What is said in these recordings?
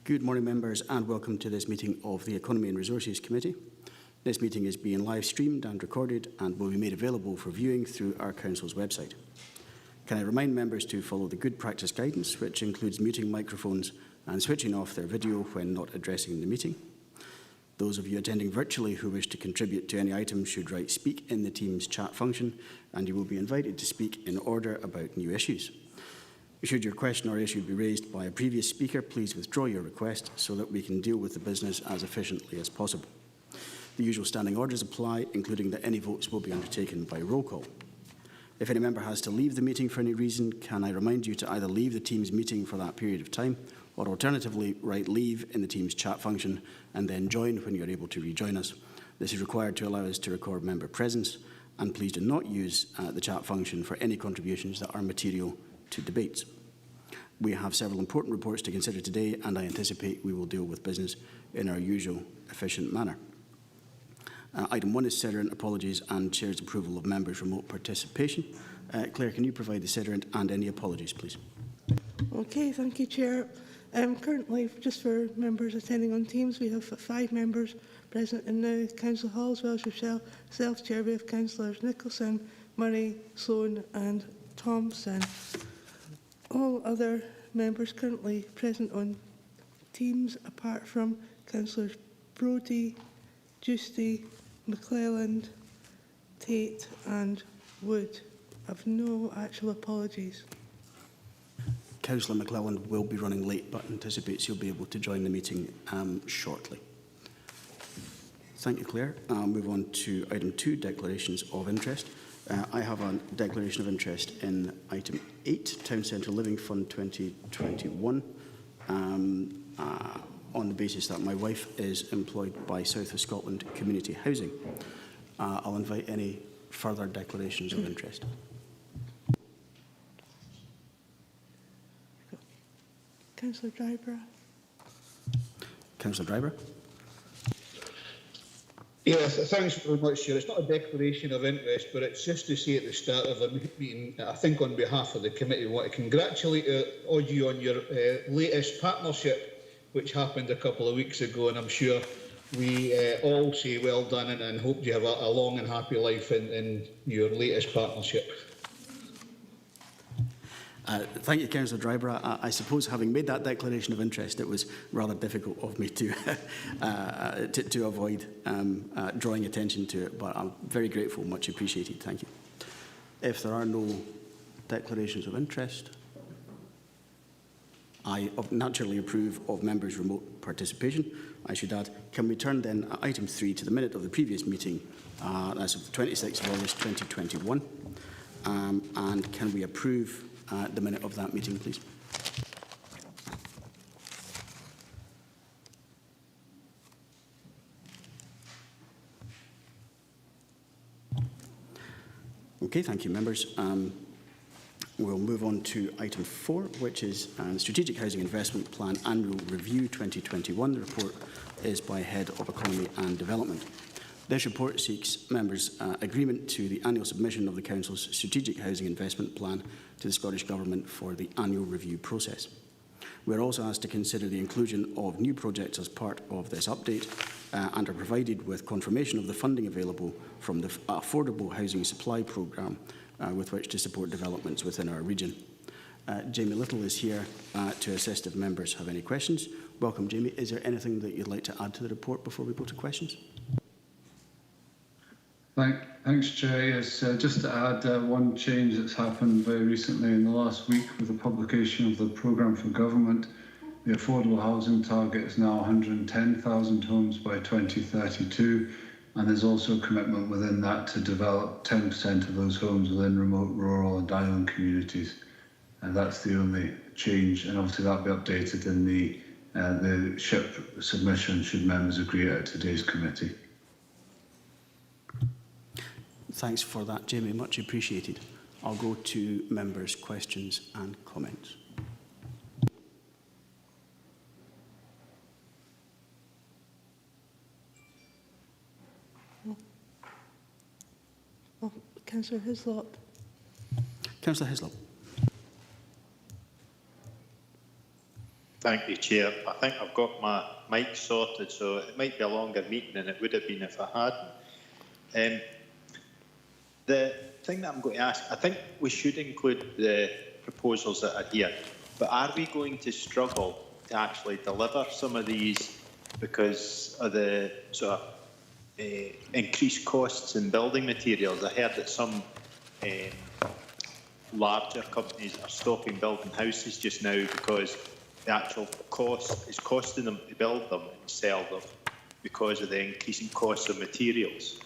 Good morning, members, and welcome to this meeting of the Economy and Resources Committee. This meeting is being live streamed and recorded and will be made available for viewing through our Council's website. Can I remind members to follow the good practice guidance, which includes muting microphones and switching off their video when not addressing the meeting. Those of you attending virtually who wish to contribute to any item should write "Speak" in the Teams chat function, and you will be invited to speak in order about new issues. Should your question or issue be raised by a previous speaker, please withdraw your request so that we can deal with the business as efficiently as possible. The usual standing orders apply, including that any votes will be undertaken by roll call. If any member has to leave the meeting for any reason, can I remind you to either leave the Teams meeting for that period of time, or alternatively write "Leave" in the Teams chat function and then join when you're able to rejoin us. This is required to allow us to record member presence, and please do not use the chat function for any contributions that are material to debates. We have several important reports to consider today, and I anticipate we will deal with business in our usual efficient manner. Item 1 is Sederant apologies and Chair's approval of members' remote participation. Claire, can you provide the Sederant and any apologies, please? Okay, thank you, Chair. Currently, just for members attending on Teams, we have 5 members present in the Council Hall, as well as yourself, Chair. We have Councillors Nicholson, Murray, Sloan and Thompson. All other members currently present on Teams, apart from Councillors Brodie, Giusti, McClelland, Tate and Wood, have no actual apologies. Councillor McClelland will be running late, but anticipates he'll be able to join the meeting shortly. Thank you, Claire. I'll move on to item 2, declarations of interest. I have a declaration of interest in item 8, Town Centre Living Fund 2021, on the basis that my wife is employed by South of Scotland Community Housing. I'll invite any further declarations of interest. Councillor Driver. Councillor Driver. Yes, thanks very much, Chair. It's not a declaration of interest, but it's just to say at the start of the meeting, I think on behalf of the committee, we want to congratulate all you on your latest partnership, which happened a couple of weeks ago, and I'm sure we all say well done and hope you have a long and happy life in your latest partnership. Thank you, Councillor Driver. I suppose, having made that declaration of interest, it was rather difficult of me to avoid drawing attention to it, but I'm very grateful, much appreciated. Thank you. If there are no declarations of interest, I naturally approve of members' remote participation. I should add, can we turn then item 3 to the minute of the previous meeting, that's of the 26th of August 2021, and can we approve the minute of that meeting, please? Okay, thank you, members. We'll move on to item 4, which is the Strategic Housing Investment Plan Annual Review 2021. The report is by Head of Economy and Development. This report seeks members' agreement to the annual submission of the Council's Strategic Housing Investment Plan to the Scottish Government for the annual review process. We are also asked to consider the inclusion of new projects as part of this update and are provided with confirmation of the funding available from the Affordable Housing Supply Programme with which to support developments within our region. Jamie Little is here to assist if members have any questions. Welcome, Jamie. Is there anything that you'd like to add to the report before we go to questions? Thanks, Chair. Yes, just to add one change that's happened very recently in the last week with the publication of the Programme for Government. The affordable housing target is now 110,000 homes by 2032, and there's also a commitment within that to develop 10% of those homes within remote, rural and island communities. And that's the only change, and obviously that'll be updated in the SHIP submission should members agree at today's committee. Thanks for that, Jamie. Much appreciated. I'll go to members' questions and comments. Councillor Hislop. Councillor Hislop. Thank you, Chair. I think I've got my mic sorted, so it might be a longer meeting than it would have been if I hadn't. The thing that I'm going to ask, I think we should include the proposals that are here, but are we going to struggle to actually deliver some of these because of the sort of increased costs in building materials? I heard that some larger companies are stopping building houses just now because the actual cost is costing them to build them and sell them because of the increasing costs of materials.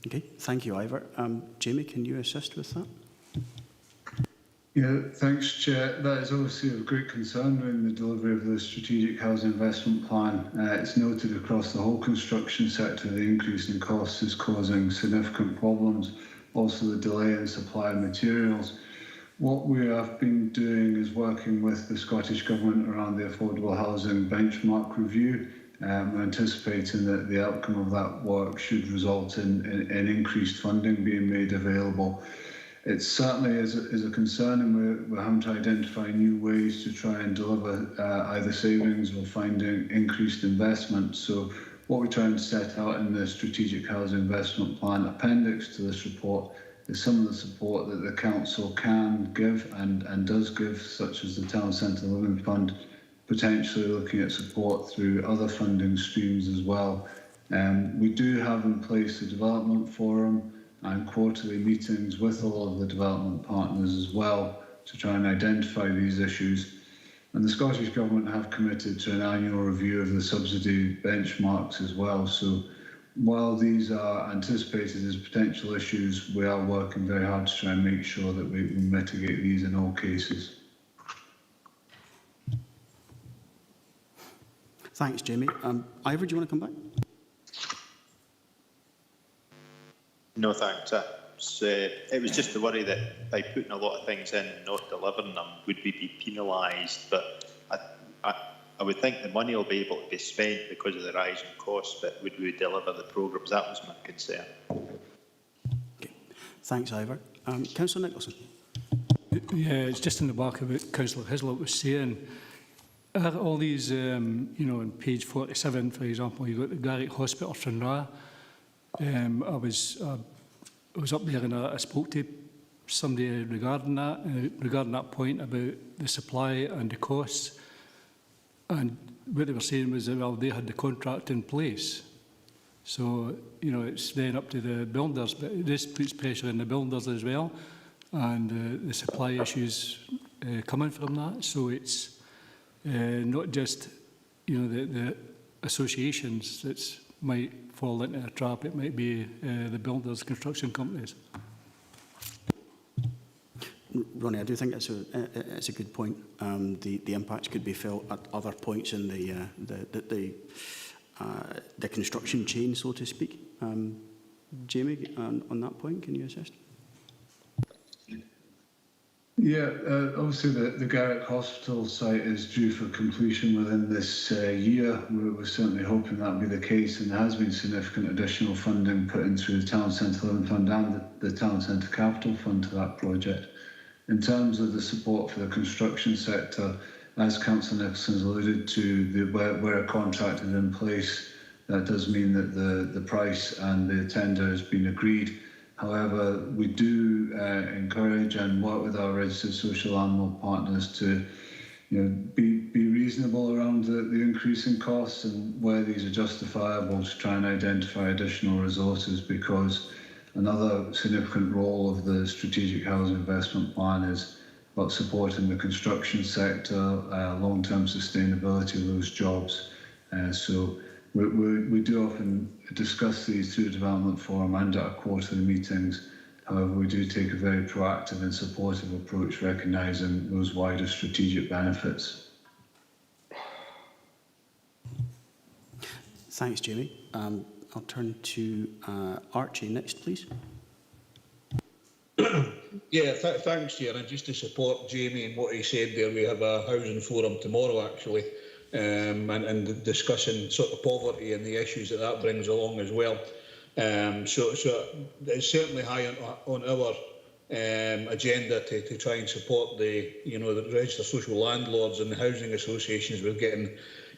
Okay, thank you, Ivor. Jamie, can you assist with that? Yeah, thanks, Chair. That is obviously of great concern during the delivery of the Strategic Housing Investment Plan. It's noted across the whole construction sector the increase in costs is causing significant problems, also the delay in supply of materials. What we have been doing is working with the Scottish Government around the Affordable Housing Benchmark Review. We're anticipating that the outcome of that work should result in increased funding being made available. It certainly is a concern, and we're having to identify new ways to try and deliver either savings or finding increased investment. So what we're trying to set out in the Strategic Housing Investment Plan appendix to this report is some of the support that the Council can give and does give, such as the Town Centre Living Fund, potentially looking at support through other funding streams as well. We do have in place a development forum and quarterly meetings with all of the development partners as well to try and identify these issues. And the Scottish Government have committed to an annual review of the subsidy benchmarks as well. So while these are anticipated as potential issues, we are working very hard to try and make sure that we mitigate these in all cases. Thanks, Jamie. Ivor, do you want to come back? No, thanks. It was just the worry that by putting a lot of things in and not delivering them, would we be penalised? But I would think the money will be able to be spent because of the rise in costs, but would we deliver the programmes? That was my concern. Okay. Thanks, Ivor. Councillor Nicholson. Yeah, it's just in the back of what Councillor Hislop was saying. Are all these, on page 47, for example, you've got the Garrick Hospital, Stranraer. I was up there and I spoke to somebody regarding that point about the supply and the costs. And what they were saying was that, well, they had the contract in place. So, it's then up to the builders, but this puts pressure on the builders as well. And the supply issues coming from that. So it's not just, the associations that might fall into a trap. It might be the builders, construction companies. Ronnie, I do think it's a good point. The impacts could be felt at other points in the construction chain, so to speak. Jamie, on that point, can you assist? Yeah, obviously the Garrick Hospital site is due for completion within this year. We're certainly hoping that will be the case, and there has been significant additional funding put in through the Town Centre Living Fund and the Town Centre Capital Fund to that project. In terms of the support for the construction sector, as Councillor Nicholson has alluded to, where a contract is in place, that does mean that the price and the tender has been agreed. However, we do encourage and work with our registered social animal partners to be reasonable around the increase in costs and where these are justifiable to try and identify additional resources, because another significant role of the Strategic Housing Investment Plan is about supporting the construction sector, long-term sustainability of those jobs. So we do often discuss these through the Development Forum and at our quarterly meetings. However, we do take a very proactive and supportive approach, recognising those wider strategic benefits. Thanks, Jamie. I'll turn to Archie next, please. Yeah, thanks, Chair. And just to support Jamie and what he said there, we have a housing forum tomorrow, actually, and discussing sort of poverty and the issues that brings along as well. So it's certainly high on our agenda to try and support the registered social landlords and the housing associations with getting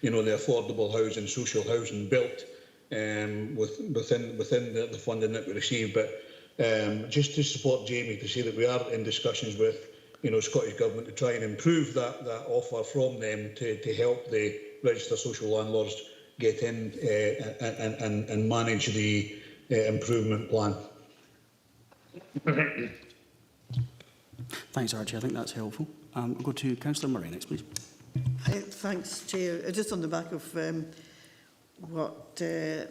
the affordable housing, social housing built within the funding that we receive. But just to support Jamie to say that we are in discussions with Scottish Government to try and improve that offer from them to help the registered social landlords get in and manage the improvement plan. Thanks, Archie. I think that's helpful. We'll go to Councillor Murray next, please. Thanks, Chair. Just on the back of what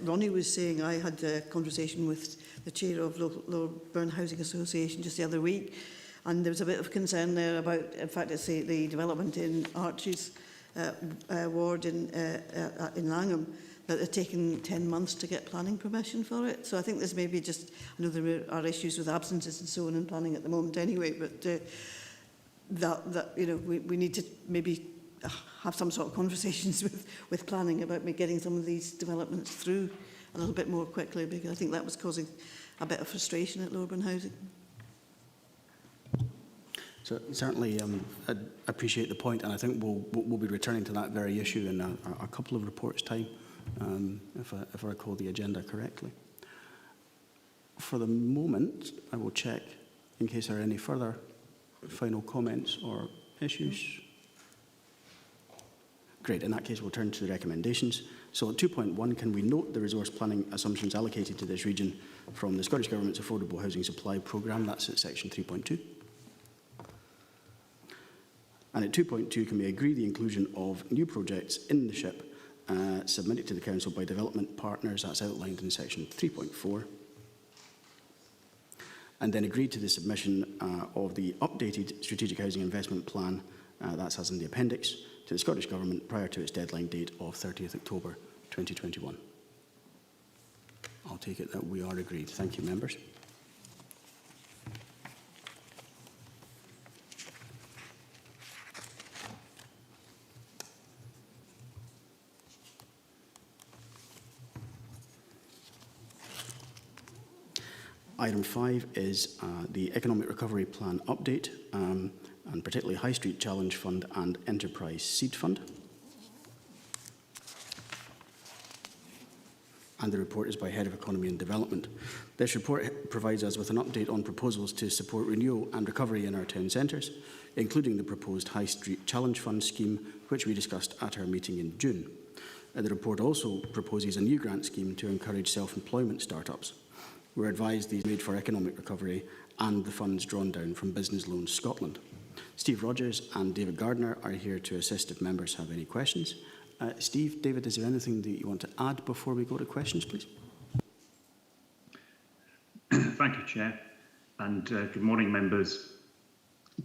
Ronnie was saying, I had a conversation with the Chair of Lower Burn Housing Association just the other week, and there was a bit of concern there about, in fact, it's the development in Archie's ward in Langham, that they're taking 10 months to get planning permission for it. So I think there's maybe just, I know there are issues with absences and so on in planning at the moment anyway, but we need to maybe have some sort of conversations with planning about getting some of these developments through a little bit more quickly, because I think that was causing a bit of frustration at Lower Burn Housing. So certainly I appreciate the point, and I think we'll be returning to that very issue in a couple of reports' time, if I recall the agenda correctly. For the moment, I will check in case there are any further final comments or issues. Great, in that case we'll turn to the recommendations. So at 2.1, can we note the resource planning assumptions allocated to this region from the Scottish Government's Affordable Housing Supply Programme? That's at section 3.2. And at 2.2, can we agree the inclusion of new projects in the SHIP submitted to the Council by development partners? That's outlined in section 3.4. And then agree to the submission of the updated Strategic Housing Investment Plan, that's as in the appendix, to the Scottish Government prior to its deadline date of 30th October 2021. I'll take it that we are agreed. Thank you, members. Item 5 is the Economic Recovery Plan update, and particularly High Street Challenge Fund and Enterprise Seed Fund. And the report is by Head of Economy and Development. This report provides us with an update on proposals to support renewal and recovery in our town centres, including the proposed High Street Challenge Fund scheme, which we discussed at our meeting in June. The report also proposes a new grant scheme to encourage self-employment startups. We're advised these are made for economic recovery and the funds drawn down from Business Loans Scotland. Steve Rogers and David Gardner are here to assist if members have any questions. Steve, David, is there anything that you want to add before we go to questions, please? Thank you, Chair, and good morning, members.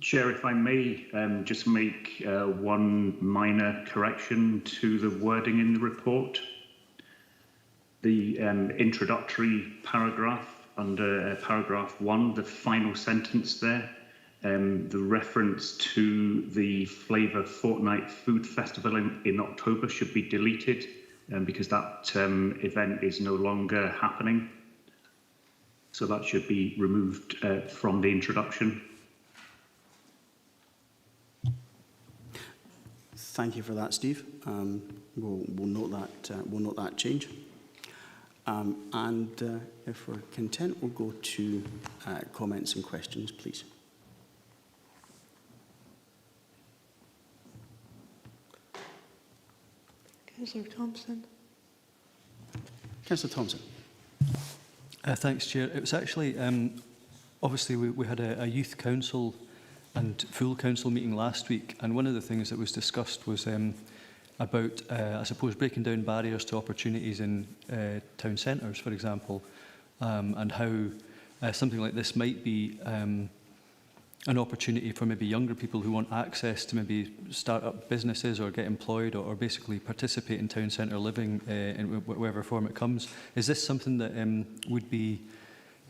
Chair, if I may just make one minor correction to the wording in the report. The introductory paragraph under paragraph 1, the final sentence there, the reference to the Flavour Fortnight Food Festival in October should be deleted because that event is no longer happening. So that should be removed from the introduction. Thank you for that, Steve. We'll note that change. If we're content, we'll go to comments and questions, please. Councillor Thompson. Councillor Thompson. Thanks, Chair. It was actually, obviously we had a youth council and full council meeting last week, and one of the things that was discussed was about, I suppose, breaking down barriers to opportunities in town centres, for example, and how something like this might be an opportunity for maybe younger people who want access to maybe start up businesses or get employed or basically participate in town centre living in whatever form it comes. Is this something that would be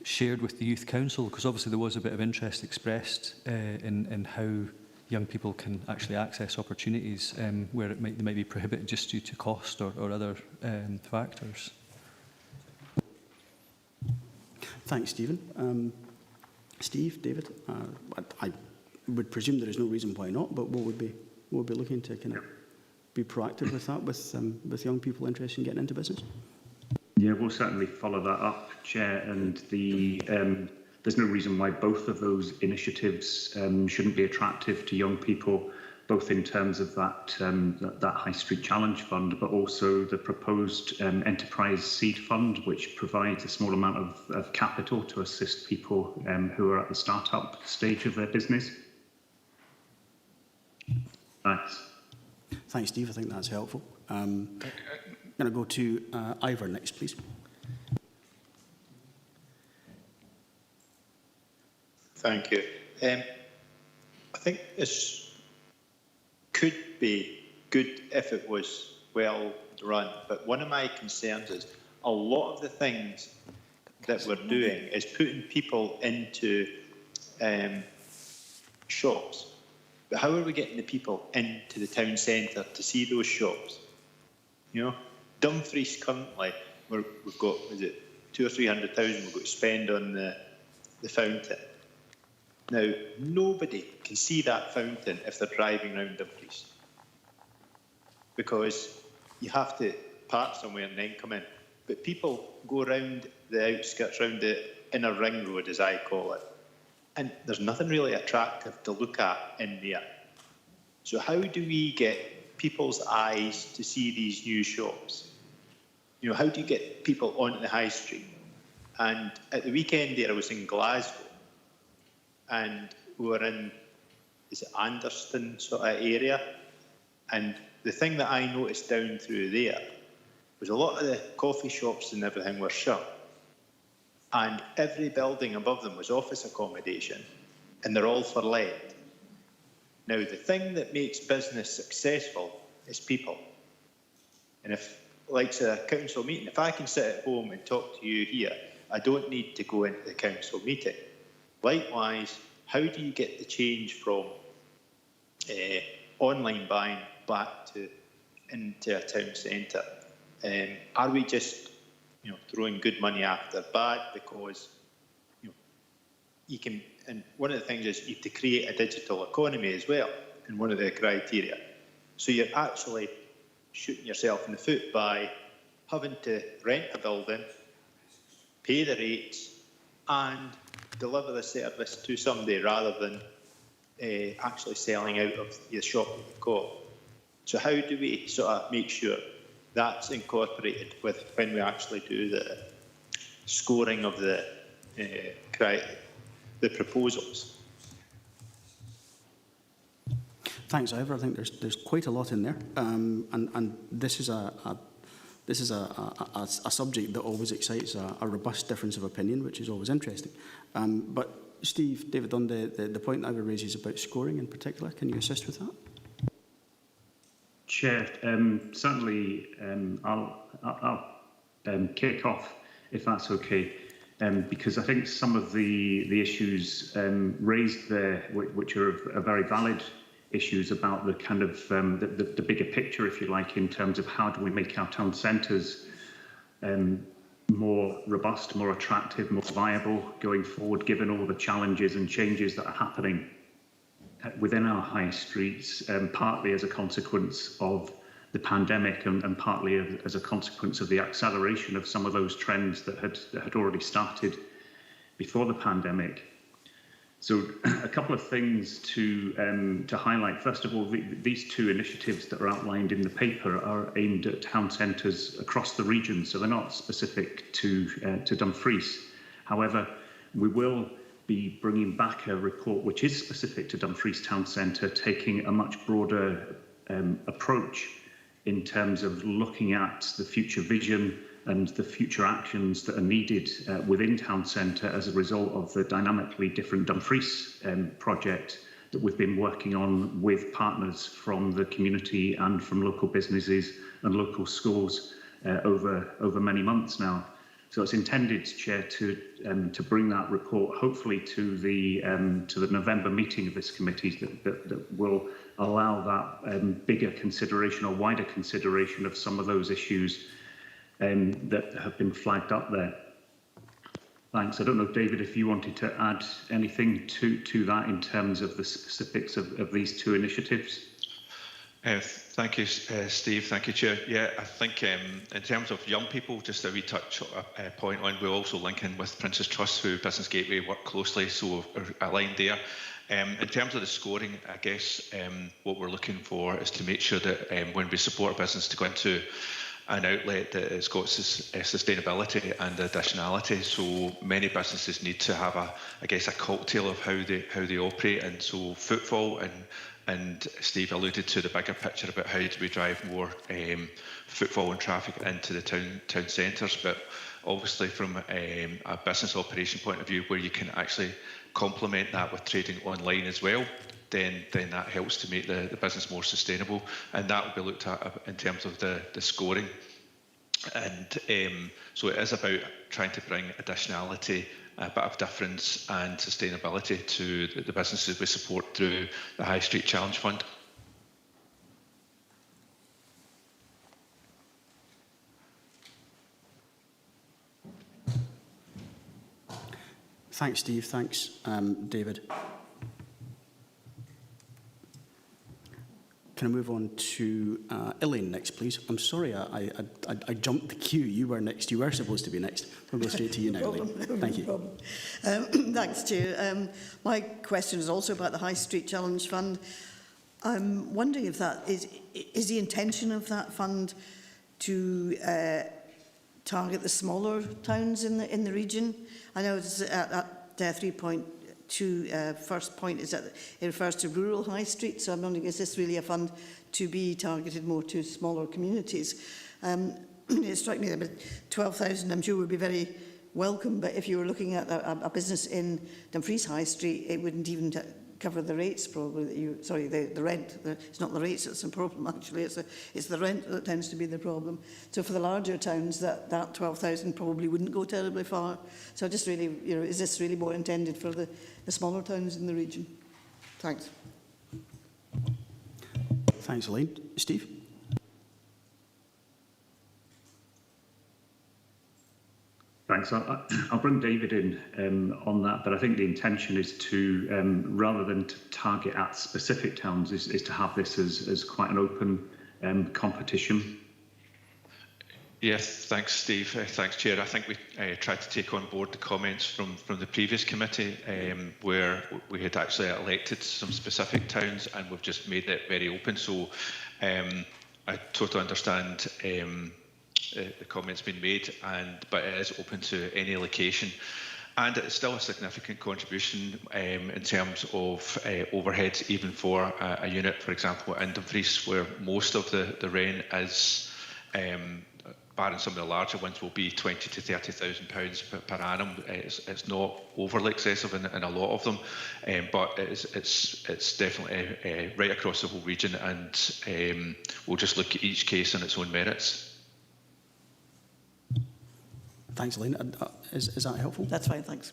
shared with the Youth Council? Because obviously there was a bit of interest expressed in how young people can actually access opportunities where they might be prohibited just due to cost or other factors. Thanks, Stephen. Steve, David, I would presume there is no reason why not, but what would be looking to kind of be proactive with that, with young people interested in getting into business? Yeah, we'll certainly follow that up, Chair, and there's no reason why both of those initiatives shouldn't be attractive to young people, both in terms of that High Street Challenge Fund, but also the proposed Enterprise Seed Fund, which provides a small amount of capital to assist people who are at the start-up stage of their business. Thanks. Thanks, Steve. I think that's helpful. I'm going to go to Ivor next, please. Thank you. I think this could be good if it was well run, but one of my concerns is a lot of the things that we're doing is putting people into shops. But how are we getting the people into the town centre to see those shops? You know, Dumfries currently, we've got, is it 200,000 or 300,000 we've got to spend on the fountain. Now, nobody can see that fountain if they're driving around Dumfries, because you have to park somewhere and then come in. But people go around the outskirts, around the inner ring road, as I call it, and there's nothing really attractive to look at in there. So how do we get people's eyes to see these new shops? You know, how do you get people onto the high street? And at the weekend there, I was in Glasgow, and we were in, is it Anderston sort of area? And the thing that I noticed down through there was a lot of the coffee shops and everything were shut. And every building above them was office accommodation, and they're all for let. Now, the thing that makes business successful is people. And if, like a council meeting, if I can sit at home and talk to you here, I don't need to go into the council meeting. Likewise, how do you get the change from online buying back to into a town centre? Are we just, throwing good money after bad? Because, you can, and one of the things is you have to create a digital economy as well, and one of the criteria. So you're actually shooting yourself in the foot by having to rent a building, pay the rates, and deliver the service to somebody rather than actually selling out of the shop that you've got. So how do we sort of make sure that's incorporated with when we actually do the scoring of the proposals? Thanks, Ivor. I think there's quite a lot in there, and this is a subject that always excites a robust difference of opinion, which is always interesting. But Steve, David, on the point Ivor raises about scoring in particular, can you assist with that? Chair, certainly I'll kick off if that's okay, because I think some of the issues raised there, which are very valid issues about the kind of the bigger picture, if you like, in terms of how do we make our town centres more robust, more attractive, more viable going forward, given all the challenges and changes that are happening within our high streets, partly as a consequence of the pandemic and partly as a consequence of the acceleration of some of those trends that had already started before the pandemic. So a couple of things to highlight. First of all, these two initiatives that are outlined in the paper are aimed at town centres across the region, so they're not specific to Dumfries. However, we will be bringing back a report which is specific to Dumfries Town Centre, taking a much broader approach in terms of looking at the future vision and the future actions that are needed within Town Centre as a result of the dynamically different Dumfries project that we've been working on with partners from the community and from local businesses and local schools over many months now. So it's intended, Chair, to bring that report hopefully to the November meeting of this committee that will allow that bigger consideration or wider consideration of some of those issues that have been flagged up there. Thanks. I don't know, David, if you wanted to add anything to that in terms of the specifics of these two initiatives. Thank you, Steve. Thank you, Chair. Yeah, I think in terms of young people, just a wee touch point on, we'll also link in with Prince's Trust, who Business Gateway work closely, so we're aligned there. In terms of the scoring, I guess what we're looking for is to make sure that when we support a business to go into an outlet that has got sustainability and additionality. So many businesses need to have a cocktail of how they operate, and so footfall and Steve alluded to the bigger picture about how do we drive more footfall and traffic into the town centres, but obviously from a business operation point of view, where you can actually complement that with trading online as well, then that helps to make the business more sustainable, and that will be looked at in terms of the scoring. And so it is about trying to bring additionality, a bit of difference and sustainability to the businesses we support through the High Street Challenge Fund. Thanks, Steve. Thanks, David. Can I move on to Elaine next, please? I'm sorry, I jumped the queue. You were next. You were supposed to be next. We'll go straight to you now, Elaine. Thank you. Thanks, Chair. My question is also about the High Street Challenge Fund. I'm wondering if that is the intention of that fund to target the smaller towns in the region. I know it's at 3.2 first point is that it refers to rural high street, so I'm wondering, is this really a fund to be targeted more to smaller communities? It struck me that 12,000 I'm sure would be very welcome, but if you were looking at a business in Dumfries High Street, it wouldn't even cover the rates probably that the rent. It's not the rates that's the problem actually, it's the rent that tends to be the problem. So for the larger towns, that 12,000 probably wouldn't go terribly far. So just really, is this really more intended for the smaller towns in the region? Thanks. Thanks, Elaine. Steve? Thanks. I'll bring David in on that, but I think the intention is to, rather than to target at specific towns, is to have this as quite an open competition. Yes, thanks, Steve. Thanks, Chair. I think we tried to take on board the comments from the previous committee, where we had actually elected some specific towns, and we've just made it very open. So I totally understand the comments been made, but it is open to any location, and it's still a significant contribution in terms of overheads, even for a unit, for example, in Dumfries, where most of the rent is, barring some of the larger ones, will be £20,000 to £30,000 per annum. It's not overly excessive in a lot of them, but it's definitely right across the whole region, and we'll just look at each case on its own merits. Thanks, Elaine. Is that helpful? That's fine, thanks.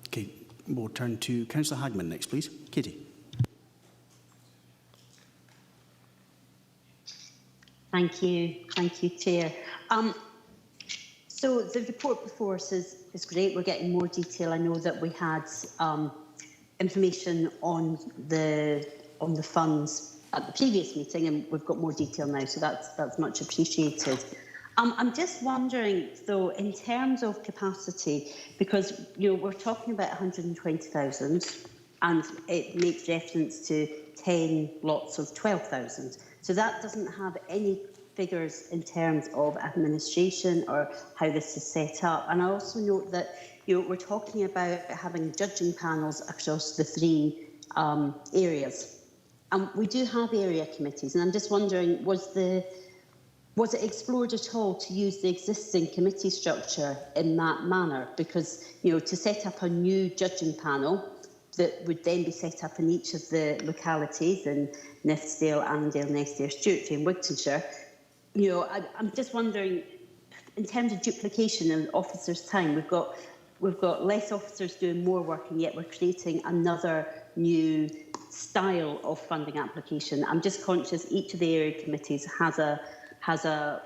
Okay, we'll turn to Councillor Hagman next, please. Katie. Thank you, Chair. So the report before us is great. We're getting more detail. I know that we had information on the funds at the previous meeting, and we've got more detail now, so that's much appreciated. I'm just wondering, though, in terms of capacity, because we're talking about 120,000, and it makes reference to 10 lots of 12,000. So that doesn't have any figures in terms of administration or how this is set up. And I also note that we're talking about having judging panels across the three areas, and we do have area committees. And I'm just wondering, was it explored at all to use the existing committee structure in that manner? Because, to set up a new judging panel that would then be set up in each of the localities in Nithsdale, Annandale, Nestdale, Stewartry and Wigtonshire, I'm just wondering, in terms of duplication and officers' time, we've got less officers doing more work, and yet we're creating another new style of funding application. I'm just conscious each of the area committees has a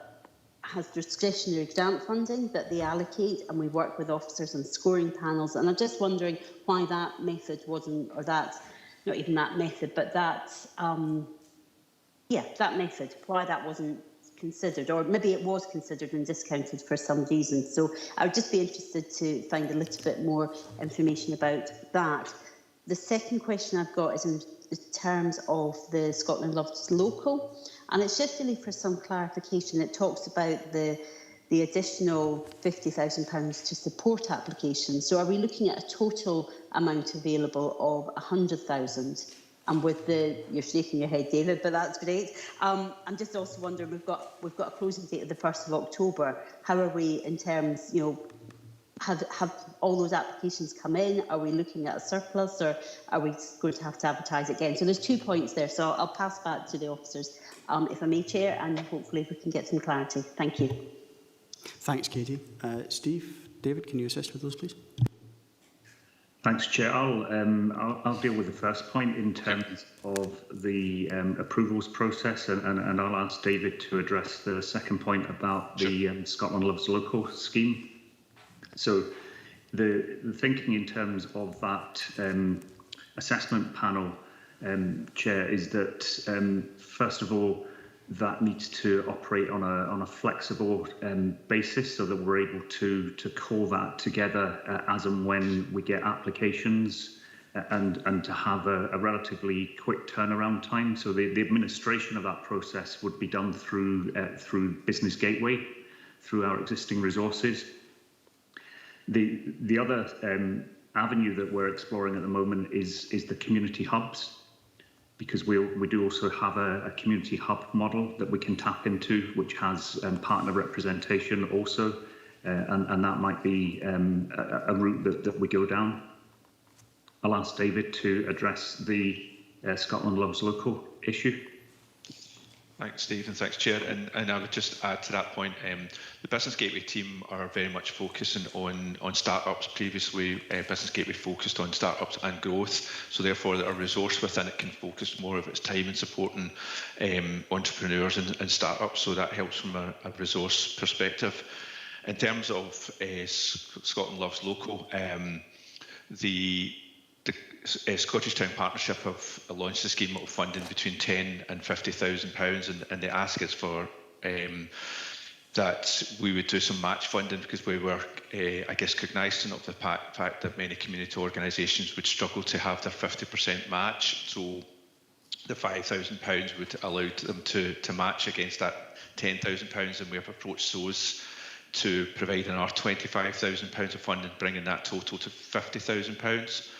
has discretionary grant funding that they allocate, and we work with officers and scoring panels. And I'm just wondering why that method wasn't, or that, not even that method, but that, that method, why that wasn't considered, or maybe it was considered and discounted for some reason. So I would just be interested to find a little bit more information about that. The second question I've got is in terms of the Scotland Loves Local, and it's just really for some clarification. It talks about the additional £50,000 to support applications. So are we looking at a total amount available of 100,000? And with you're shaking your head, David, but that's great. I'm just also wondering, we've got a closing date of the 1st of October. How are we in terms, have all those applications come in? Are we looking at a surplus, or are we going to have to advertise again? So there's 2 points there. So I'll pass back to the officers, if I may, Chair, and hopefully we can get some clarity. Thank you. Thanks, Katie. Steve, David, can you assist with those, please? Thanks, Chair. I'll deal with the first point in terms of the approvals process, and I'll ask David to address the second point about the Scotland Loves Local scheme. So the thinking in terms of that assessment panel, Chair, is that first of all, that needs to operate on a flexible basis, so that we're able to call that together as and when we get applications, and to have a relatively quick turnaround time. So the administration of that process would be done through Business Gateway, through our existing resources. The other avenue that we're exploring at the moment is the community hubs, because we do also have a community hub model that we can tap into, which has partner representation also, and that might be a route that we go down. I'll ask David to address the Scotland Loves Local issue. Thanks, Steve, and thanks, Chair. And I would just add to that point, the Business Gateway team are very much focusing on start-ups. Previously, Business Gateway focused on start-ups and growth, so therefore our resource within it can focus more of its time in supporting entrepreneurs and start-ups, so that helps from a resource perspective. In terms of Scotland Loves Local, the Scottish Town Partnership have launched a scheme of funding between £10,000 and £50,000, and the ask is for that we would do some match funding, because we were, cognizant of the fact that many community organisations would struggle to have their 50% match. So the £5,000 would allow them to match against that £10,000, and we have approached those to provide another £25,000 of funding, bringing that total to £50,000.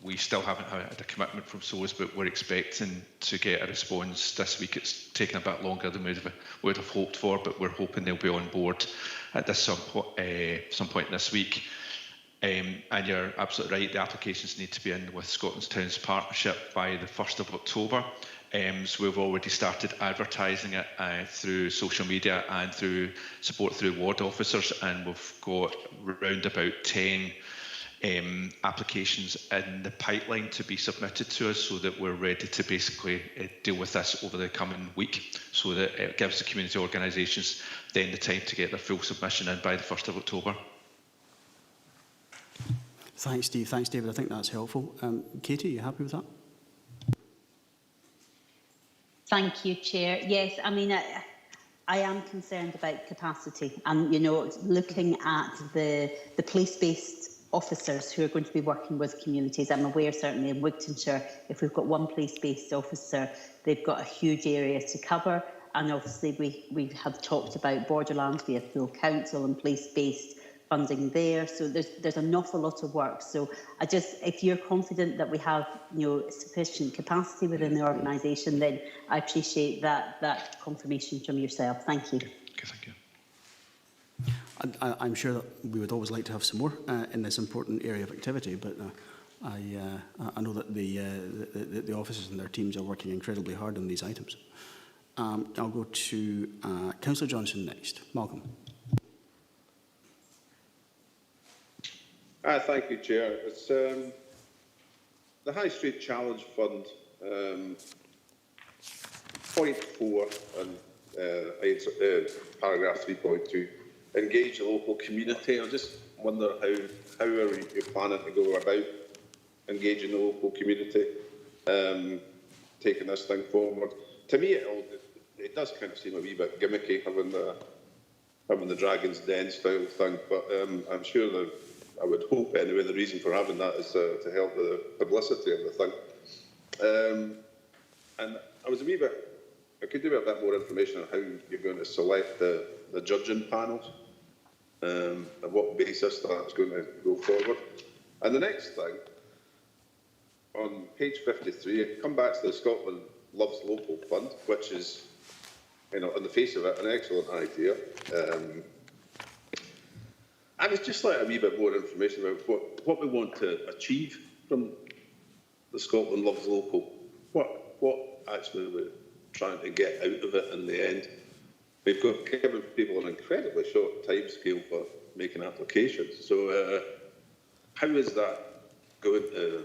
We still haven't had a commitment from SOAS, but we're expecting to get a response this week. It's taken a bit longer than we would have hoped for, but we're hoping they'll be on board at some point this week. And you're absolutely right, the applications need to be in with Scotland's Towns Partnership by the 1st of October. So we've already started advertising it through social media and through support through ward officers, and we've got around about 10 applications in the pipeline to be submitted to us, so that we're ready to basically deal with this over the coming week, so that it gives the community organisations then the time to get their full submission in by the 1st of October. Thanks, Steve. Thanks, David. I think that's helpful. Katie, are you happy with that? Thank you, Chair. Yes, I mean, I am concerned about capacity, and looking at the place-based officers who are going to be working with communities. I'm aware, certainly in Wigtonshire, if we've got one place-based officer, they've got a huge area to cover. And obviously we have talked about Borderlands, we have full council and place-based funding there. So there's an awful lot of work. So if you're confident that we have sufficient capacity within the organisation, then I appreciate that confirmation from yourself. Thank you. Okay, thank you. I'm sure that we would always like to have some more in this important area of activity, but I know that the officers and their teams are working incredibly hard on these items. I'll go to Councillor Johnson next. Malcolm. Thank you, Chair. It's the High Street Challenge Fund, point 4 and paragraph 3.2, engage the local community. I just wonder how are you planning to go about engaging the local community, taking this thing forward? To me, it does kind of seem a wee bit gimmicky having the Dragon's Den style thing, but I'm sure that I would hope anyway the reason for having that is to help the publicity of the thing. And I was I could do a bit more information on how you're going to select the judging panels and what basis that's going to go forward. And the next thing, on page 53, come back to the Scotland Loves Local Fund, which is, on the face of it, an excellent idea. And it's just like a wee bit more information about what we want to achieve from the Scotland Loves Local. What actually we're trying to get out of it in the end. We've got given people an incredibly short time scale for making applications. So how is that going to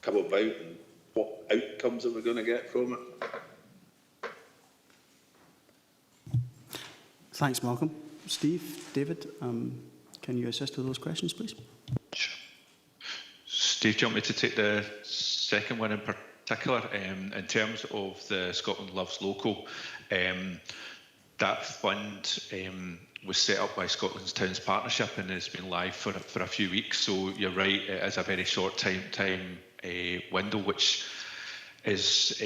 come about, and what outcomes are we going to get from it? Thanks, Malcolm. Steve, David, can you assist with those questions, please? Sure. Steve, do you want me to take the second one in particular? In terms of the Scotland Loves Local, that fund was set up by Scotland's Towns Partnership and has been live for a few weeks. So you're right, it is a very short time window, which is,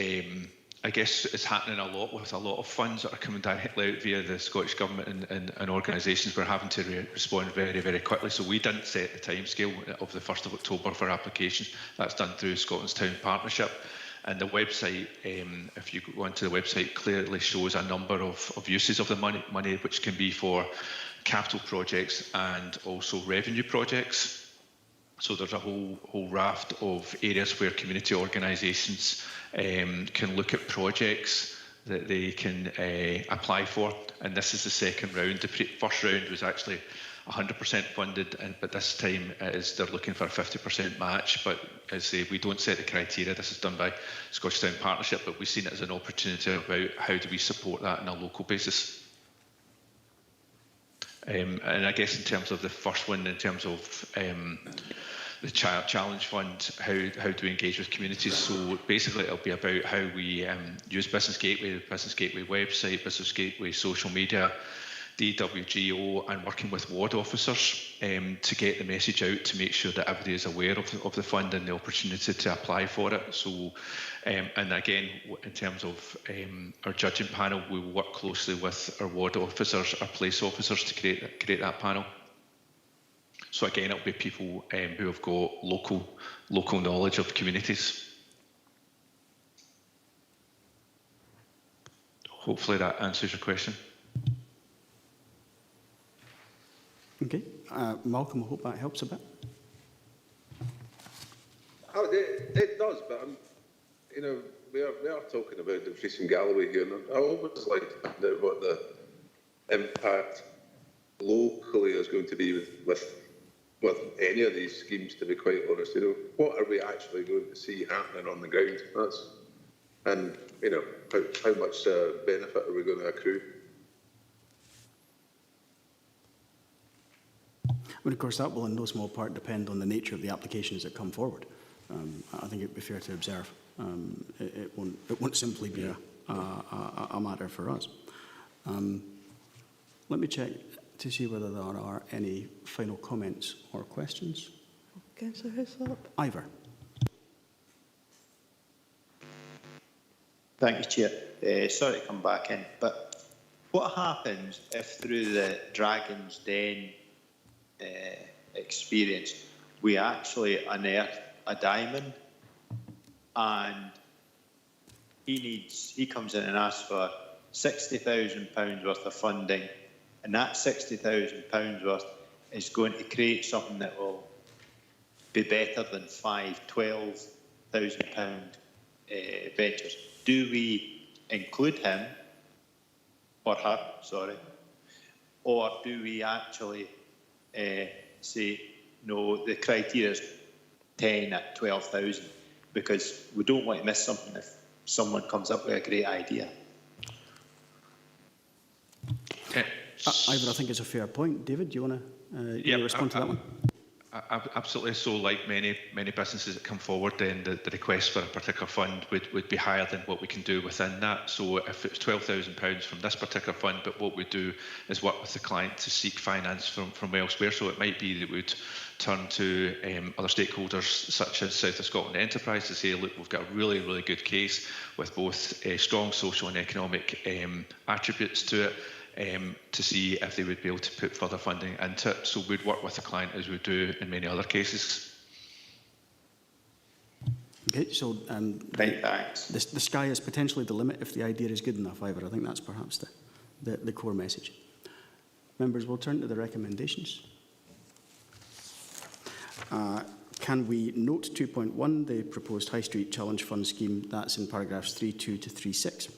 I guess, is happening a lot with a lot of funds that are coming directly out via the Scottish Government and organisations. We're having to respond very, very quickly. So we didn't set the timescale of the 1st of October for applications. That's done through Scotland's Town Partnership. And the website, if you go onto the website, clearly shows a number of uses of the money, which can be for capital projects and also revenue projects. So there's a whole raft of areas where community organisations can look at projects that they can apply for. And this is the second round. The first round was actually 100% funded, but this time they're looking for a 50% match. But as I say, we don't set the criteria. This is done by Scottish Town Partnership, but we've seen it as an opportunity about how do we support that on a local basis. And I guess in terms of the first one, in terms of the Challenge Fund, how do we engage with communities? So basically it'll be about how we use Business Gateway, the Business Gateway website, Business Gateway social media, DWGO, and working with ward officers to get the message out, to make sure that everybody is aware of the fund and the opportunity to apply for it. So, and again, in terms of our judging panel, we will work closely with our ward officers, our police officers to create that panel. So again, it'll be people who have got local knowledge of communities. Hopefully that answers your question. Okay, Malcolm, I hope that helps a bit. Oh, it does, but we are talking about increasing Galloway here, and I always like to find out what the impact locally is going to be with any of these schemes. To be quite honest, what are we actually going to see happening on the ground? And how much benefit are we going to accrue? But of course, that will in no small part depend on the nature of the applications that come forward. I think it would be fair to observe. It won't simply be a matter for us. Let me check to see whether there are any final comments or questions. Councillor Hislop. Ivor. Thank you, Chair. Sorry to come back in, but what happens if through the Dragon's Den experience we actually unearth a diamond and he comes in and asks for £60,000 worth of funding, and that £60,000 worth is going to create something that will be better than £12,000 ventures? Do we include him or her, sorry, or do we actually say, no, the criteria is 10 at 12,000, because we don't want to miss something if someone comes up with a great idea? Ivor, I think it's a fair point. David, do you want to respond to that one? Absolutely. So, like many businesses that come forward, then the request for a particular fund would be higher than what we can do within that. So, if it's £12,000 from this particular fund, but what we do is work with the client to seek finance from elsewhere. So, it might be that we'd turn to other stakeholders such as South of Scotland Enterprise to say, look, we've got a really, really good case with both strong social and economic attributes to it. To see if they would be able to put further funding into it. So we'd work with the client as we do in many other cases. Okay, so Thanks. the sky is potentially the limit if the idea is good enough, Ivor. I think that's perhaps the core message. Members, will turn to the recommendations. Can we note 2.1, the proposed High Street Challenge Fund scheme? That's in paragraphs 3.2 to 3.6.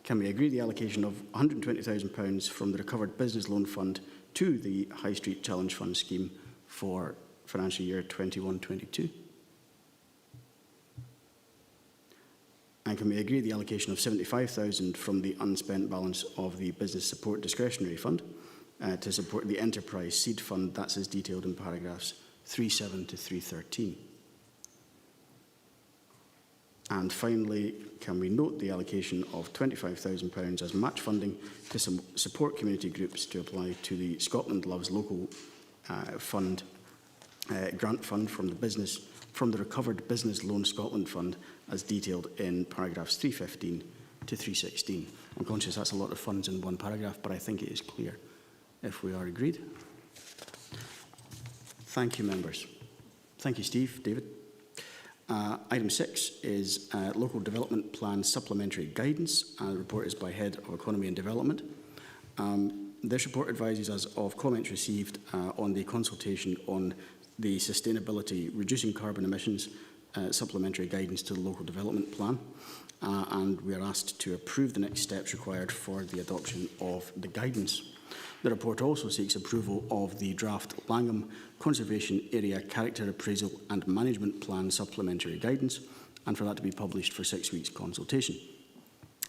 Can we agree the allocation of £120,000 from the Recovered Business Loan Fund to the High Street Challenge Fund scheme for financial year 21-22? And can we agree the allocation of £75,000 from the unspent balance of the Business Support Discretionary Fund to support the Enterprise Seed Fund? That's as detailed in paragraphs 3.7 to 3.13. And finally, can we note the allocation of £25,000 as match funding to support community groups to apply to the Scotland Loves Local Fund, grant fund from the Recovered Business Loan Scotland Fund, as detailed in paragraphs 3.15 to 3.16. I'm conscious that's a lot of funds in one paragraph, but I think it is clear if we are agreed. Thank you, members. Thank you, Steve, David. Item 6 is Local Development Plan Supplementary Guidance. The report is by Head of Economy and Development. This report advises us of comments received on the consultation on the Sustainability Reducing Carbon Emissions Supplementary Guidance to the Local Development Plan. And we are asked to approve the next steps required for the adoption of the guidance. The report also seeks approval of the draft Langham Conservation Area Character Appraisal and Management Plan Supplementary Guidance, and for that to be published for 6 weeks consultation.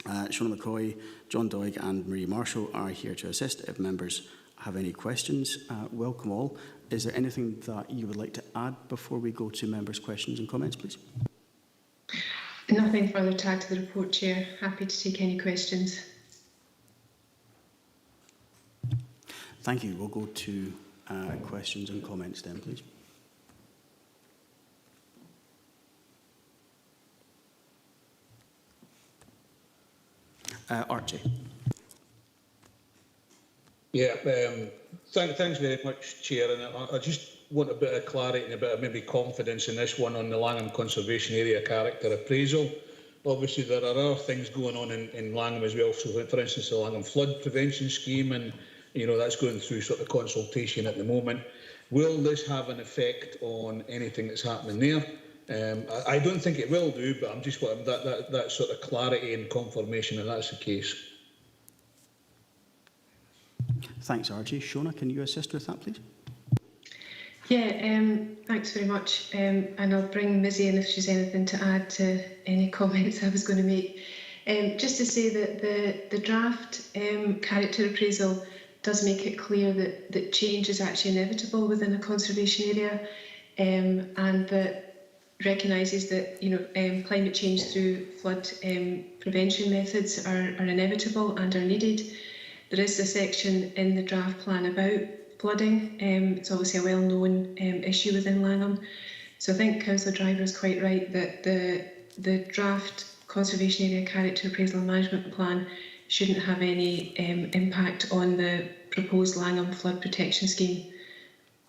Shona McCoy, John Doig and Marie Marshall are here to assist if members have any questions. Welcome all. Is there anything that you would like to add before we go to members' questions and comments, please? Nothing further to add to the report, Chair. Happy to take any questions. Thank you. We'll go to questions and comments then, please. Archie. Yeah, thanks very much, Chair. And I just want a bit of clarity and a bit of maybe confidence in this one on the Langham Conservation Area Character Appraisal. Obviously, there are other things going on in Langham as well. So, for instance, the Langham Flood Prevention Scheme, and that's going through sort of consultation at the moment. Will this have an effect on anything that's happening there? I don't think it will do, but I'm just wanting that sort of clarity and confirmation that that's the case. Thanks, Archie. Shona, can you assist with that, please? Yeah, thanks very much. And I'll bring Mizzy in if she's anything to add to any comments I was going to make. Just to say that the draft character appraisal does make it clear that change is actually inevitable within a conservation area, and that recognises that climate change through flood prevention methods are inevitable and are needed. There is a section in the draft plan about flooding. It's obviously a well-known issue within Langham. So I think Councillor Driver is quite right that the draft Conservation Area Character Appraisal and Management Plan shouldn't have any impact on the proposed Langham Flood Protection Scheme.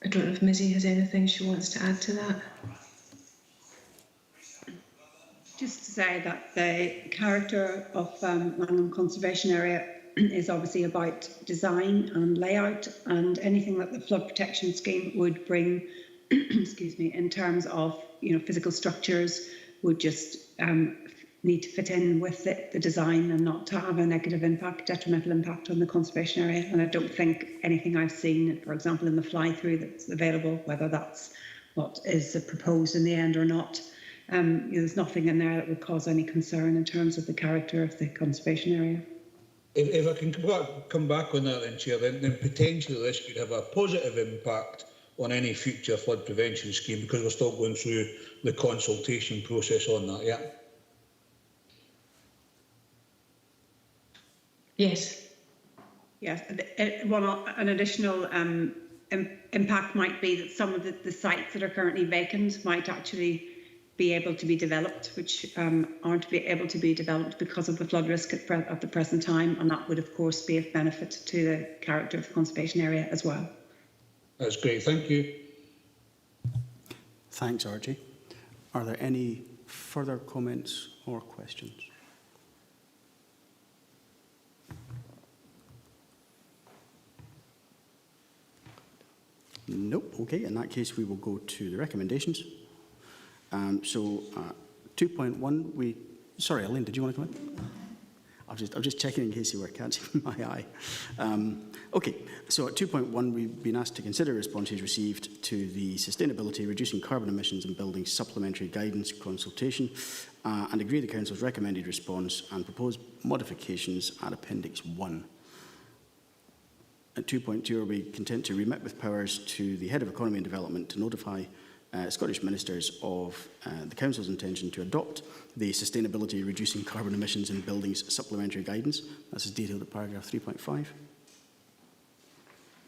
I don't know if Mizzy has anything she wants to add to that. Just to say that the character of Langham Conservation Area is obviously about design and layout, and anything that the flood protection scheme would bring, excuse me, in terms of physical structures would just need to fit in with the design and not to have a negative impact, detrimental impact on the conservation area. And I don't think anything I've seen, for example, in the fly-through that's available, whether that's what is proposed in the end or not, there's nothing in there that would cause any concern in terms of the character of the conservation area. If I can come back on that then, Chair, then potentially this could have a positive impact on any future flood prevention scheme, because we're still going through the consultation process on that, yeah? Yes. Yes, well, an additional impact might be that some of the sites that are currently vacant might actually be able to be developed, which aren't able to be developed because of the flood risk at the present time, and that would of course be of benefit to the character of the conservation area as well. That's great, thank you. Thanks, Archie. Are there any further comments or questions? Nope. Okay, in that case, we will go to the recommendations. 2.1, sorry, Elaine, did you want to come in? I'm just checking in case you were catching my eye. Okay, so at 2.1, we've been asked to consider responses received to the Sustainability Reducing Carbon Emissions in Buildings Supplementary Guidance consultation and agree the Council's recommended response and propose modifications at Appendix 1. At 2.2, are we content to remit with powers to the Head of Economy and Development to notify Scottish Ministers of the Council's intention to adopt the Sustainability Reducing Carbon Emissions in Buildings Supplementary Guidance. This is detailed at paragraph 3.5.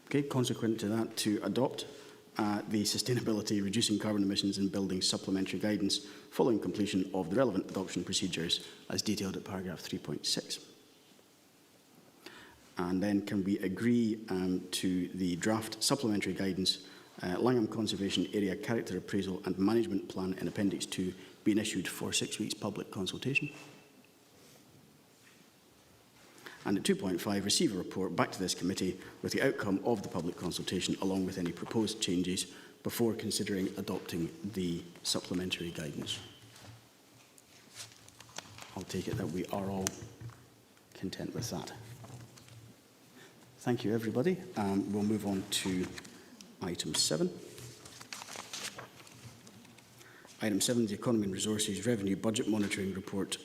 Okay, consequent to that, to adopt the Sustainability Reducing Carbon Emissions in Buildings Supplementary Guidance following completion of the relevant adoption procedures as detailed at paragraph 3.6. And then can we agree to the draft supplementary guidance, Langham Conservation Area Character Appraisal and Management Plan in Appendix 2 being issued for 6 weeks public consultation? And at 2.5, receive a report back to this committee with the outcome of the public consultation along with any proposed changes before considering adopting the supplementary guidance. I'll take it that we are all content with that. Thank you, everybody. We'll move on to item 7. Item 7 is the Economy and Resources Revenue Budget Monitoring Report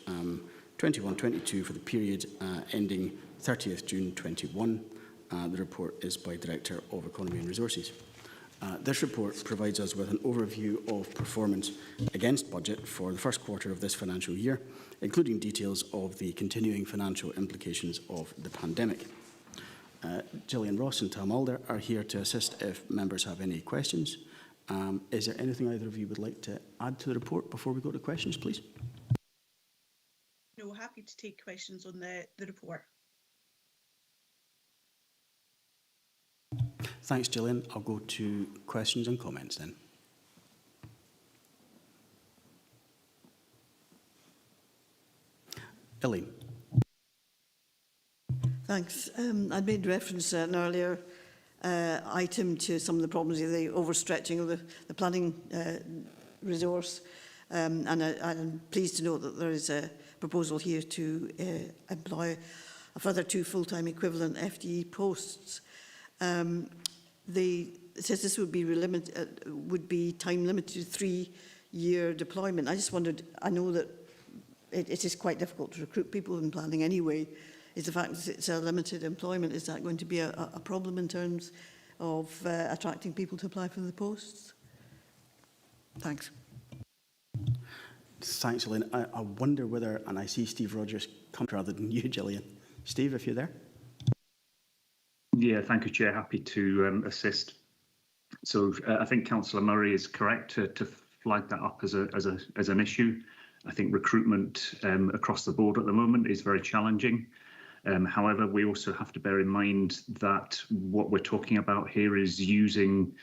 21-22 for the period ending 30th June 21. The report is by Director of Economy and Resources. This report provides us with an overview of performance against budget for the first quarter of this financial year, including details of the continuing financial implications of the pandemic. Gillian Ross and Tom Alder are here to assist if members have any questions. Is there anything either of you would like to add to the report before we go to questions, please? No, happy to take questions on the report. Thanks, Gillian. I'll go to questions and comments then. Elaine. Thanks. I made reference an earlier item to some of the problems of the overstretching of the planning resource, and I'm pleased to note that there is a proposal here to employ a further 2 full-time equivalent FTE posts. It says this would be time limited to 3-year deployment. I just wondered, I know that it is quite difficult to recruit people in planning anyway. Is the fact that it's a limited employment, is that going to be a problem in terms of attracting people to apply for the posts? Thanks. Thanks, Elaine. I wonder whether, and I see Steve Rogers come rather than you, Gillian. Steve, if you're there. Yeah, thank you, Chair. Happy to assist. So I think Councillor Murray is correct to flag that up as an issue. I think recruitment across the board at the moment is very challenging. However, we also have to bear in mind that what we're talking about here is using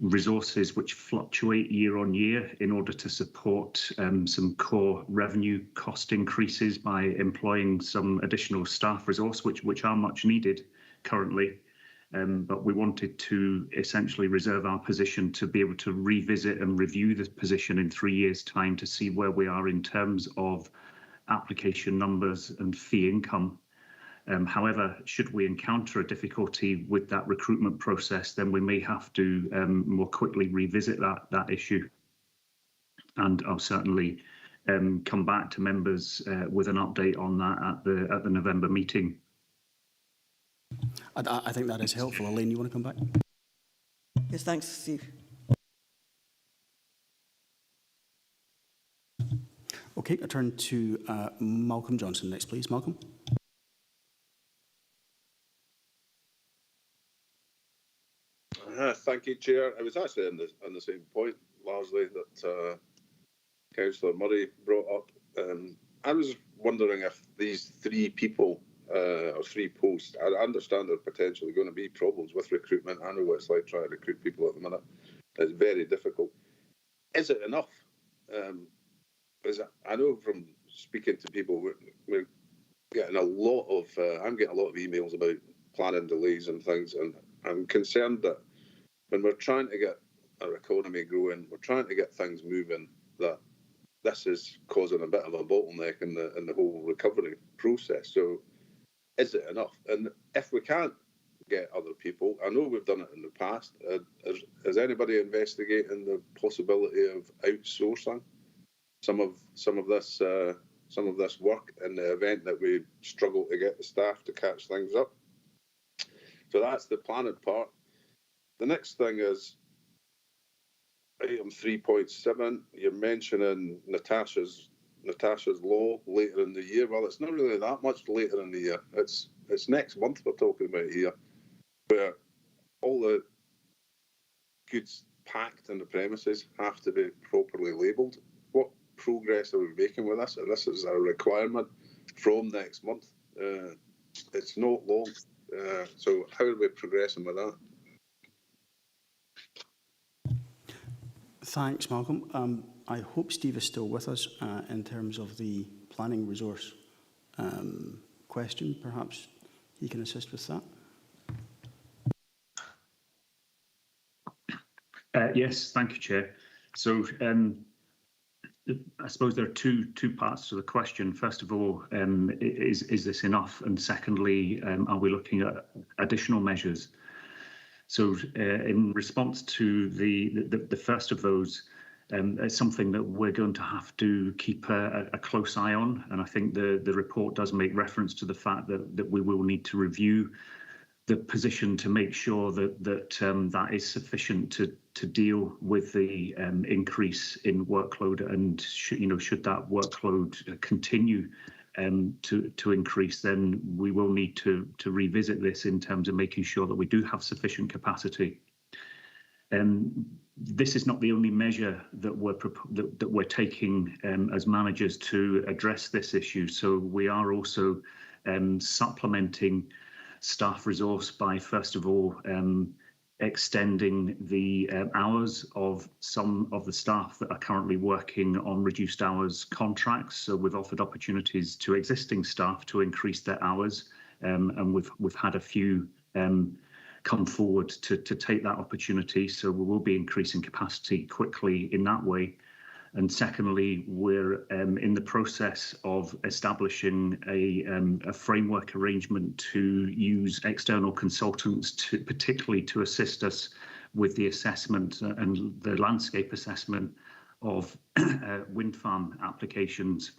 resources which fluctuate year on year in order to support some core revenue cost increases by employing some additional staff resource, which are much needed currently. But we wanted to essentially reserve our position to be able to revisit and review this position in 3 years' time to see where we are in terms of application numbers and fee income. However, should we encounter a difficulty with that recruitment process, then we may have to more quickly revisit that issue. And I'll certainly come back to members with an update on that at the November meeting. I think that is helpful. Elaine, you want to come back? Yes, thanks, Steve. Okay, I turn to Malcolm Johnson next, please. Malcolm. Thank you, Chair. I was actually on the same point, largely, that Councillor Murray brought up. I was wondering if these three people, or three posts, I understand there are potentially going to be problems with recruitment. I know what it's like trying to recruit people at the minute. It's very difficult. Is it enough? I know from speaking to people, we're getting a lot of, I'm getting a lot of emails about planning delays and things, and I'm concerned that when we're trying to get our economy growing, we're trying to get things moving, that this is causing a bit of a bottleneck in the whole recovery process. So is it enough? And if we can't get other people, I know we've done it in the past, is anybody investigating the possibility of outsourcing some of this work in the event that we struggle to get the staff to catch things up? So that's the planning part. The next thing is item 3.7. You're mentioning Natasha's law later in the year. Well, it's not really that much later in the year. It's next month we're talking about here, where all the goods packed in the premises have to be properly labelled. What progress are we making with this? And this is a requirement from next month. It's not long. So how are we progressing with that? Thanks, Malcolm. I hope Steve is still with us in terms of the planning resource question. Perhaps he can assist with that. Yes, thank you, Chair. So I suppose there are two parts to the question. First of all, is this enough? And secondly, are we looking at additional measures? So in response to the first of those, it's something that we're going to have to keep a close eye on. And I think the report does make reference to the fact that we will need to review the position to make sure that is sufficient to deal with the increase in workload. And should that workload continue to increase, then we will need to revisit this in terms of making sure that we do have sufficient capacity. This is not the only measure that we're taking as managers to address this issue. So we are also supplementing staff resource by, first of all, extending the hours of some of the staff that are currently working on reduced hours contracts. So we've offered opportunities to existing staff to increase their hours, and we've had a few come forward to take that opportunity. So we will be increasing capacity quickly in that way. And secondly, we're in the process of establishing a framework arrangement to use external consultants particularly to assist us with the assessment and the landscape assessment of wind farm applications,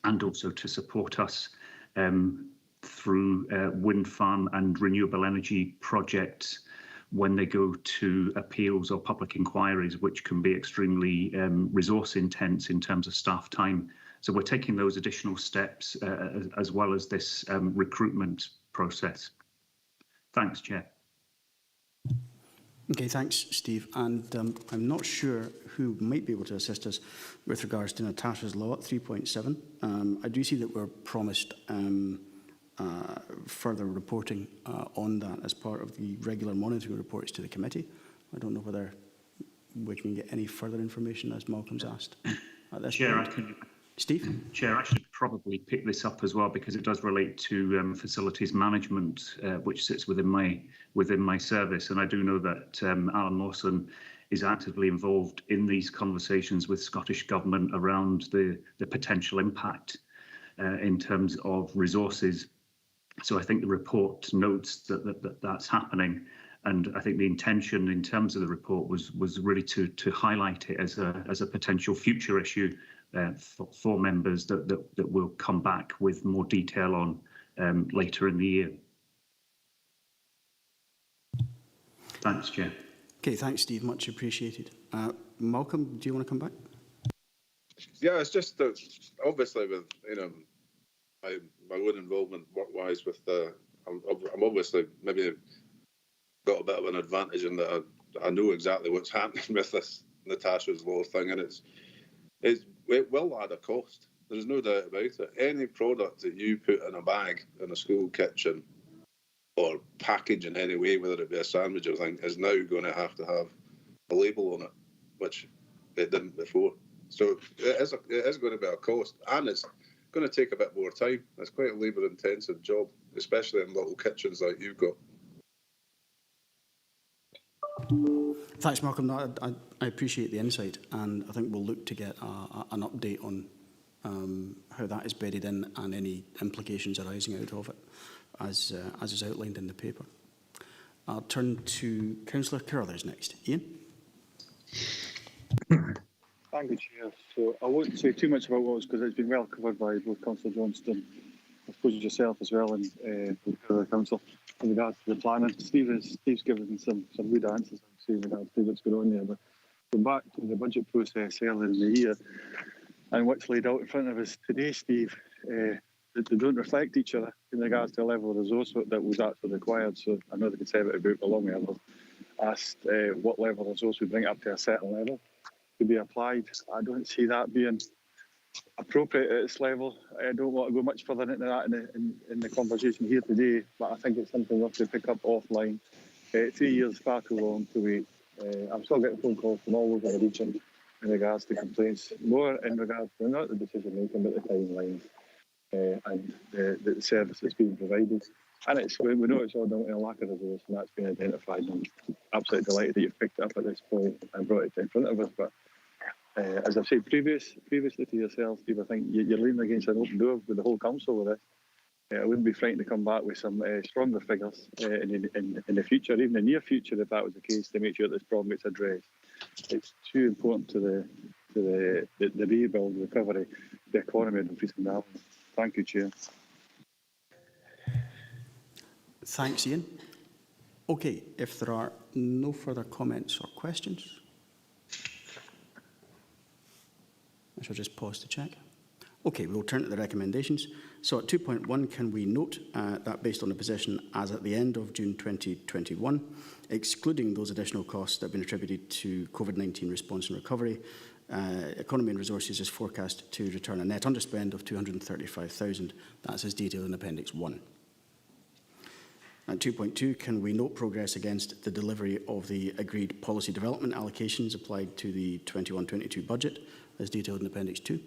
and also to support us through wind farm and renewable energy projects when they go to appeals or public inquiries, which can be extremely resource intense in terms of staff time. So we're taking those additional steps as well as this recruitment process. Thanks, Chair. Okay, thanks, Steve. And I'm not sure who might be able to assist us with regards to Natasha's law at 3.7. I do see that we're promised further reporting on that as part of the regular monitoring reports to the committee. I don't know whether we can get any further information, as Malcolm's asked. At this Chair, point. Steve? Chair, I should probably pick this up as well, because it does relate to facilities management, which sits within my service. And I do know that Alan Lawson is actively involved in these conversations with Scottish Government around the potential impact in terms of resources. So I think the report notes that's happening, and I think the intention in terms of the report was really to highlight it as a potential future issue for members that we'll come back with more detail on later in the year. Thanks, Chair. Okay, thanks, Steve. Much appreciated. Malcolm, do you want to come back? Yeah, it's just that obviously with my own involvement work-wise with I'm obviously maybe got a bit of an advantage in that I know exactly what's happening with this Natasha's Law thing, and it will add a cost. There's no doubt about it. Any product that you put in a bag in a school kitchen or package in any way, whether it be a sandwich or thing, is now going to have a label on it, which it didn't before. So it is going to be a cost, and it's going to take a bit more time. It's quite a labour-intensive job, especially in little kitchens like you've got. Thanks, Malcolm. No, I appreciate the insight, and I think we'll look to get an update on how that is bedded in and any implications arising out of it, as is outlined in the paper. I'll turn to Councillor Carruthers next. Ian? Thank you, Chair. So I won't say too much about what was, because it's been well covered by both Councillor Johnston, I suppose yourself as well, and the Council in regards to the planning. Steve's given some good answers, in regards to what's going on there. But going back to the budget process earlier in the year, and what's laid out in front of us today, Steve, they don't reflect each other in regards to the level of resource that was actually required. So I know the Conservative group, along with others, asked what level of resource we bring it up to a certain level to be applied. I don't see that being appropriate at this level. I don't want to go much further into that in the conversation here today, but I think it's something we have to pick up offline. 3 years far too long to wait. I'm still getting phone calls from all over the region in regards to complaints, more in regards to not the decision making, but the timelines and the service that's being provided. And we know it's all down to a lack of resource, and that's been identified. And I'm absolutely delighted that you've picked it up at this point and brought it in front of us. But as I've said previously to yourself, Steve, I think you're leaning against an open door with the whole council with this. I wouldn't be frightened to come back with some stronger figures in the future, even the near future, if that was the case, to make sure that this problem gets addressed. It's too important to the rebuild, recovery, the economy and increasing balance. Thank you, Chair. Thanks, Ian. Okay, if there are no further comments or questions, I shall just pause to check. Okay, we'll turn to the recommendations. So at 2.1, can we note that based on the position as at the end of June 2021, excluding those additional costs that have been attributed to COVID-19 response and recovery, Economy and Resources is forecast to return a net underspend of $235,000. That's as detailed in Appendix 1. At 2.2, can we note progress against the delivery of the agreed policy development allocations applied to the 21-22 budget, as detailed in Appendix 2?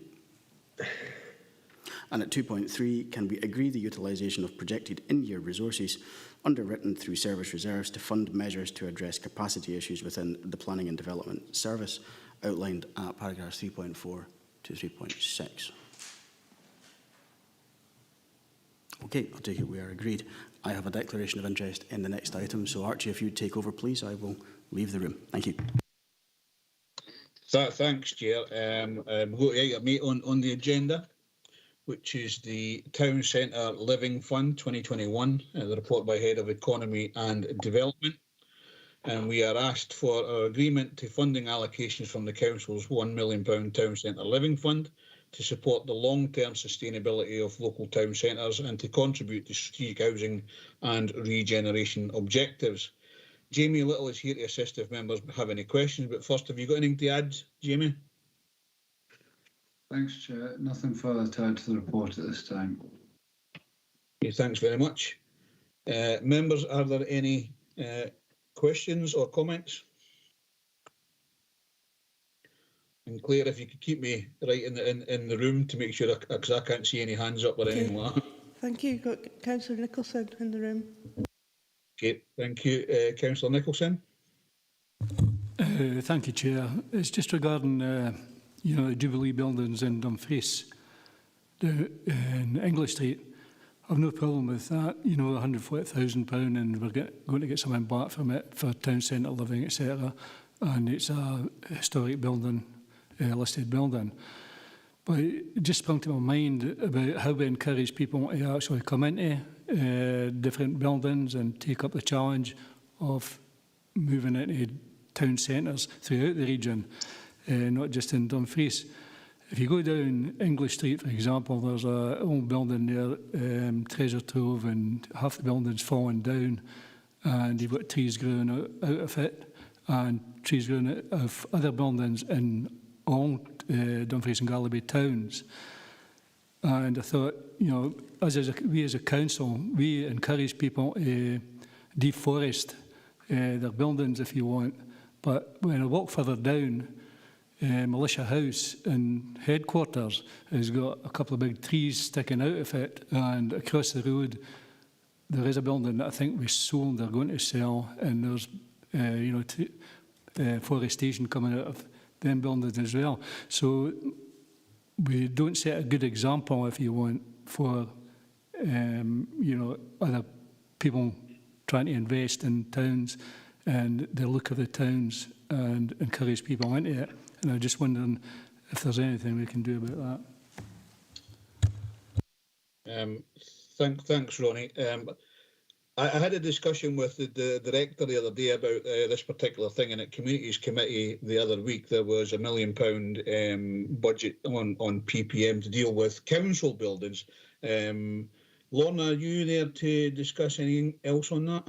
And at 2.3, can we agree the utilisation of projected in-year resources underwritten through service reserves to fund measures to address capacity issues within the Planning and Development Service, outlined at paragraphs 3.4 to 3.6? Okay, I'll take it we are agreed. I have a declaration of interest in the next item, so Archie, if you'd take over, please, I will leave the room. Thank you. Thanks, Chair. We've got item 8 on the agenda, which is the Town Centre Living Fund 2021, the report by Head of Economy and Development. And we are asked for our agreement to funding allocations from the Council's £1 million Town Centre Living Fund to support the long-term sustainability of local town centres and to contribute to strategic housing and regeneration objectives. Jamie Little is here to assist if members have any questions, but first, have you got anything to add, Jamie? Thanks, Chair. Nothing further to add to the report at this time. Okay, thanks very much. Members, are there any questions or comments? And Claire, if you could keep me right in the room to make sure, because I can't see any hands up or anything like that. Thank you. Got Councillor Nicholson in the room. Okay, thank you. Councillor Nicholson. Thank you, Chair. It's just regarding, the Jubilee buildings in Dumfries, in English Street. I've no problem with that, the £140,000, and we're going to get something back from it for town centre living, etc. And it's a historic building, listed building. But it just sprung to my mind about how we encourage people to actually come into different buildings and take up the challenge of moving into town centres throughout the region, not just in Dumfries. If you go down English Street, for example, there's an old building there, Treasure Trove, and half the building's fallen down, and you've got trees growing out of it, and trees growing out of other buildings in all Dumfries and Galloway towns. And I thought, you know, we as a council, we encourage people to deforest their buildings if you want. But when I walk further down, Militia House in headquarters has got a couple of big trees sticking out of it, and across the road there is a building that I think we sold, they're going to sell, and there's forestation coming out of them buildings as well. So we don't set a good example, if you want, for other people trying to invest in towns and the look of the towns and encourage people into it. And I'm just wondering if there's anything we can do about that. Thanks, Ronnie. I had a discussion with the director the other day about this particular thing, and at Communities Committee the other week there was £1 million budget on PPM to deal with council buildings. Lorna, are you there to discuss anything else on that?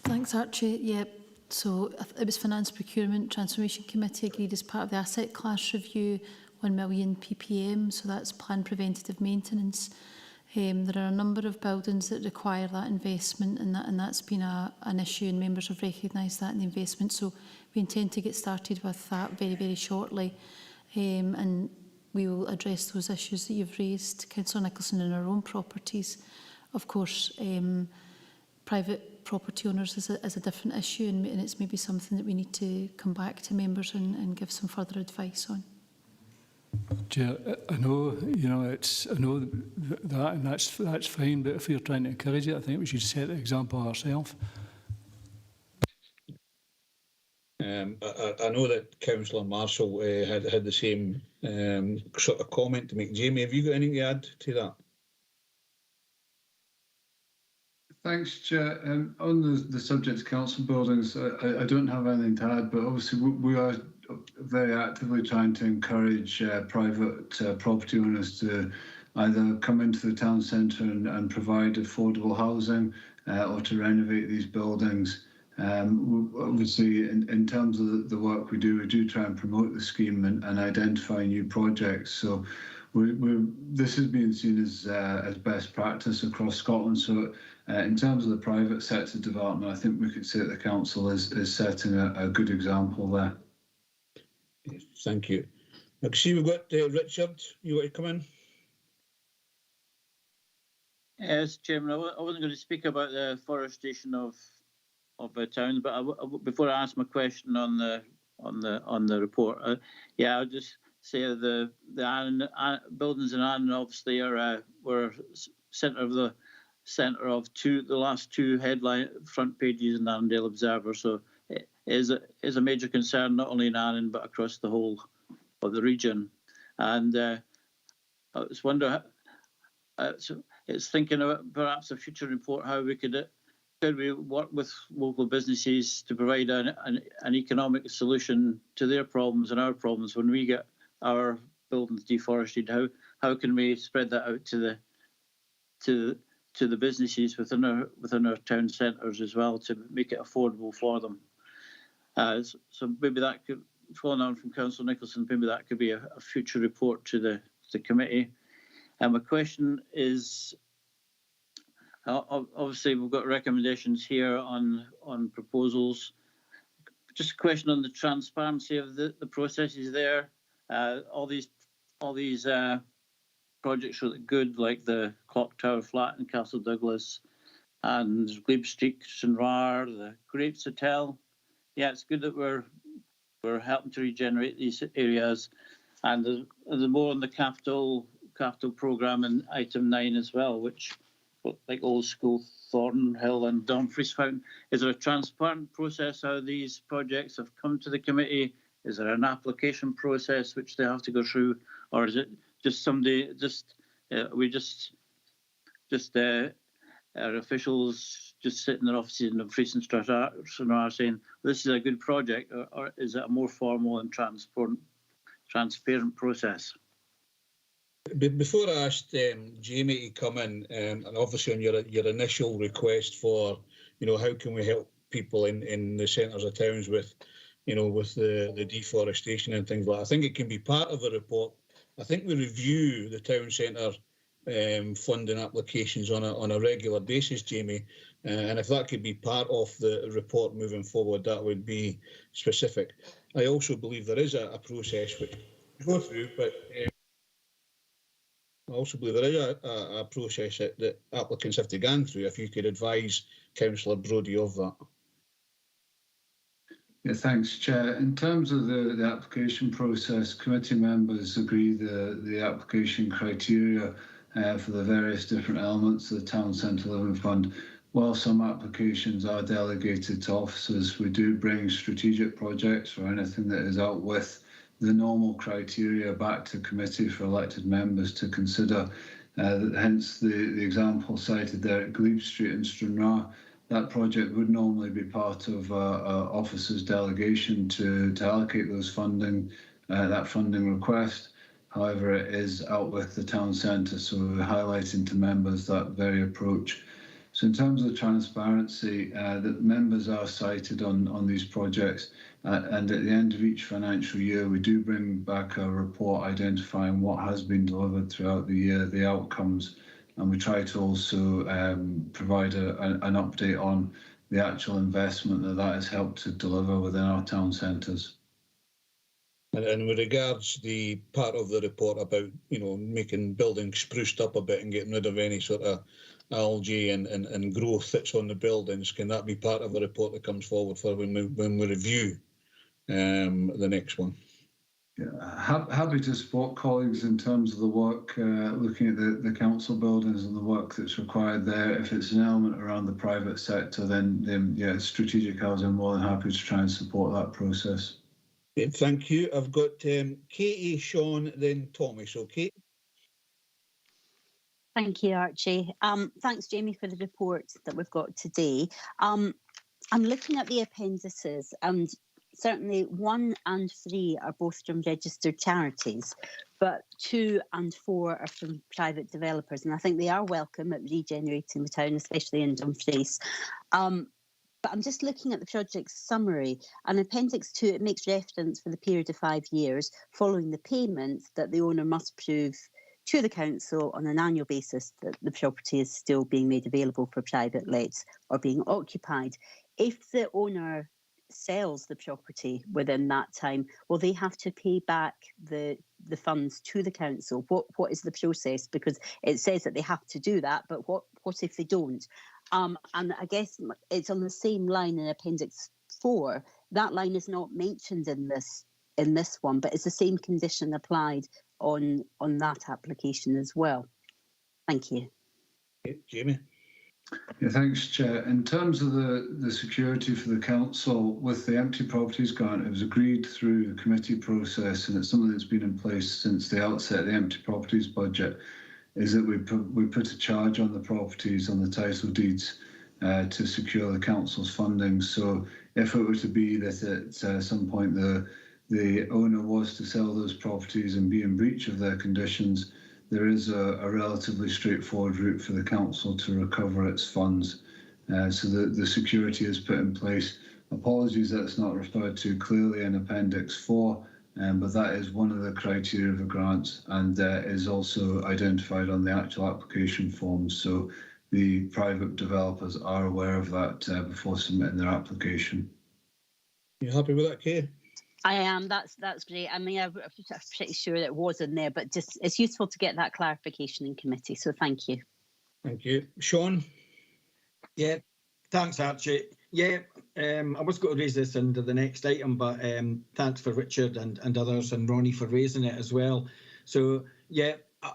Thanks, Archie. Yeah, so it was Finance Procurement Transformation Committee agreed as part of the asset class review 1 million ppm, so that's planned preventative maintenance. There are a number of buildings that require that investment, and that's been an issue, and members have recognised that in the investment. So we intend to get started with that very, very shortly, and we will address those issues that you've raised, Councillor Nicholson, in our own properties. Of course, private property owners is a different issue, and it's maybe something that we need to come back to members and give some further advice on. Chair, I know, I know that, and that's fine, but if we're trying to encourage it, I think we should set the example ourselves. I know that Councillor Marshall had the same sort of comment to make. Jamie, have you got anything to add to that? Thanks, Chair. On the subject of council buildings, I don't have anything to add, but obviously we are very actively trying to encourage private property owners to either come into the town centre and provide affordable housing or to renovate these buildings. Obviously, in terms of the work we do try and promote the scheme and identify new projects. So this is being seen as best practice across Scotland. So in terms of the private sector development, I think we could say that the council is setting a good example there. Thank you. I can see we've got Richard. You want to come in? Yes, Chairman. I wasn't going to speak about the forestation of a town, but before I ask my question on the report, I'll just say the buildings in Arran obviously were centre of the last two headline front pages in the Arundel Observer. So it is a major concern not only in Arran but across the whole of the region. And I was wondering, it's thinking about perhaps a future report how we could we work with local businesses to provide an economic solution to their problems and our problems when we get our buildings deforested. How can we spread that out to the businesses within our town centres as well to make it affordable for them? So maybe that could, following on from Councillor Nicholson, maybe that could be a future report to the committee. And my question is, obviously we've got recommendations here on proposals. Just a question on the transparency of the processes there. All these projects look good, like the Clock Tower Flat in Castle Douglas and Glebe Street, Stranraer, the Grapes Hotel. Yeah, it's good that we're helping to regenerate these areas, and there's more on the capital programme in item 9 as well, which, like Old School, Thornhill and Dumfries Fountain. Is there a transparent process how these projects have come to the committee? Is there an application process which they have to go through, or is it just somebody our officials just sit in their offices in Dumfries and Stranraer saying this is a good project, or is it a more formal and transparent process? Before I asked Jamie to come in, and obviously on your initial request for, how can we help people in the centres of towns with, with the deforestation and things like that. I think it can be part of the report. I think we review the town centre funding applications on a regular basis, Jamie, and if that could be part of the report moving forward, that would be specific. I also believe there is a process which we go through, but I also believe there is a process that applicants have to go through. If you could advise Councillor Brodie of that. Yeah, thanks, Chair. In terms of the application process, committee members agree the application criteria for the various different elements of the Town Centre Living Fund. While some applications are delegated to officers, we do bring strategic projects or anything that is out with the normal criteria back to committee for elected members to consider. Hence the example cited there at Glebe Street in Stranraer. That project would normally be part of officers' delegation to allocate those that funding request. However, it is out with the town centre, so we're highlighting to members that very approach. So in terms of transparency, the members are cited on these projects, and at the end of each financial year, we do bring back a report identifying what has been delivered throughout the year, the outcomes, and we try to also provide an update on the actual investment that has helped to deliver within our town centres. And with regards the part of the report about, making buildings spruced up a bit and getting rid of any sort of algae and growth that's on the buildings, can that be part of the report that comes forward for when we review the next one? Yeah, happy to support colleagues in terms of the work, looking at the council buildings and the work that's required there. If it's an element around the private sector, then yeah, strategic housing, more than happy to try and support that process. Thank you. I've got Katie, Sean, then Tommy. So, Kate. Thank you, Archie. Thanks, Jamie, for the report that we've got today. I'm looking at the appendices, and certainly 1 and 3 are both from registered charities, but 2 and 4 are from private developers, and I think they are welcome at regenerating the town, especially in Dumfries. But I'm just looking at the project summary, and Appendix 2, it makes reference for the period of 5 years following the payment that the owner must prove to the council on an annual basis that the property is still being made available for private lets or being occupied. If the owner sells the property within that time, will they have to pay back the funds to the council? What is the process? Because it says that they have to do that, but what if they don't? And I guess it's on the same line in Appendix 4. That line is not mentioned in this one, but it's the same condition applied on that application as well. Thank you. Okay, Jamie. Yeah, thanks, Chair. In terms of the security for the council with the empty properties grant, it was agreed through the committee process, and it's something that's been in place since the outset of the empty properties budget, is that we put a charge on the properties on the title deeds to secure the council's funding. So if it were to be that at some point the owner was to sell those properties and be in breach of their conditions, there is a relatively straightforward route for the council to recover its funds. So the security is put in place. Apologies that it's not referred to clearly in Appendix 4, but that is one of the criteria of the grants, and is also identified on the actual application forms. So the private developers are aware of that before submitting their application. You happy with that, Kay? I am. That's great. I mean, I'm pretty sure that it was in there, but just it's useful to get that clarification in committee. So thank you. Thank you, Sean. Yeah, thanks, Archie. Yeah, I was going to raise this under the next item, but thanks for Richard and others and Ronnie for raising it as well. So yeah,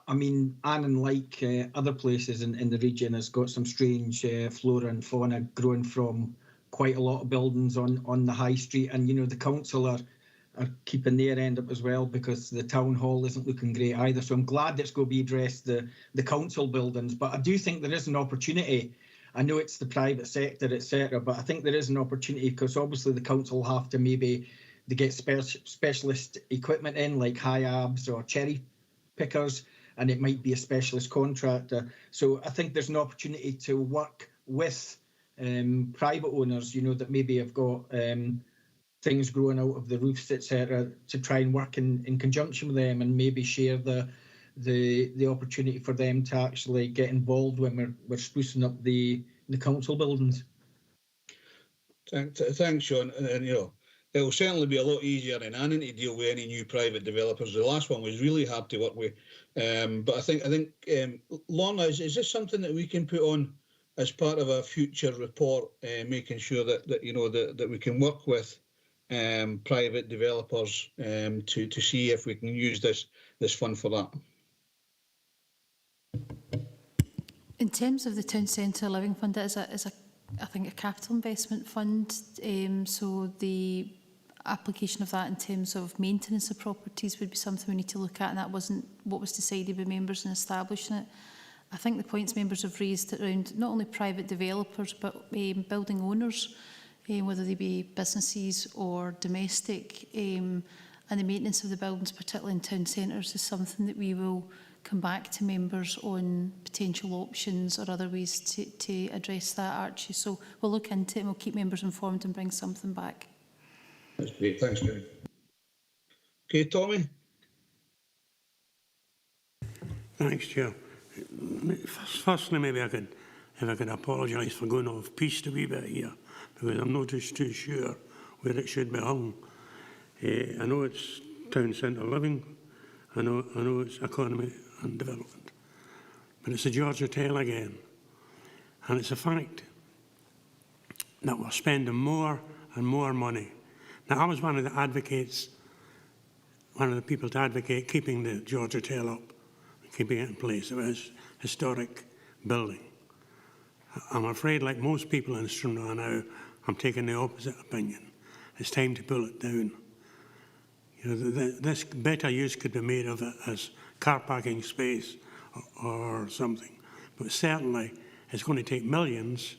I mean, Annan, like other places in the region, has got some strange flora and fauna growing from quite a lot of buildings on the high street, and the council are keeping their end up as well, because the town hall isn't looking great either. So I'm glad it's going to be addressed, the council buildings, but I do think there is an opportunity. I know it's the private sector, etc., but I think there is an opportunity because obviously the council will have to maybe they get specialist equipment in like high abs or cherry pickers, and it might be a specialist contractor. So I think there's an opportunity to work with private owners, you know, that maybe have got things growing out of the roofs, etc., to try and work in conjunction with them and maybe share the opportunity for them to actually get involved when we're sprucing up the council buildings. Thanks, Sean. And you know, it will certainly be a lot easier in Annan to deal with any new private developers. The last one was really hard to work with. But I think Lorna, is this something that we can put on as part of a future report, making sure that you know that we can work with private developers to see if we can use this fund for that? In terms of the Town Centre Living Fund, it is I think a capital investment fund. So the application of that in terms of maintenance of properties would be something we need to look at, and that wasn't what was decided by members in establishing it. I think the points members have raised around not only private developers but building owners, whether they be businesses or domestic, and the maintenance of the buildings, particularly in town centres, is something that we will come back to members on potential options or other ways to address that, Archie. So we'll look into it and we'll keep members informed and bring something back. That's great. Thanks, Jerry. Okay, Tommy. Thanks, Chair. Firstly, maybe if I could apologise for going off piste a wee bit here, because I'm not just too sure where it should be hung. I know it's Town Centre Living, I know it's Economy and Development, but it's the George Hotel again. And it's a fact that we're spending more and more money. Now, I was one of the advocates, one of the people to advocate keeping the George Hotel up, keeping it in place. It was a historic building. I'm afraid, like most people in Stranraer now, I'm taking the opposite opinion. It's time to pull it down. You know, this better use could be made of it as car parking space or something. But certainly, it's going to take millions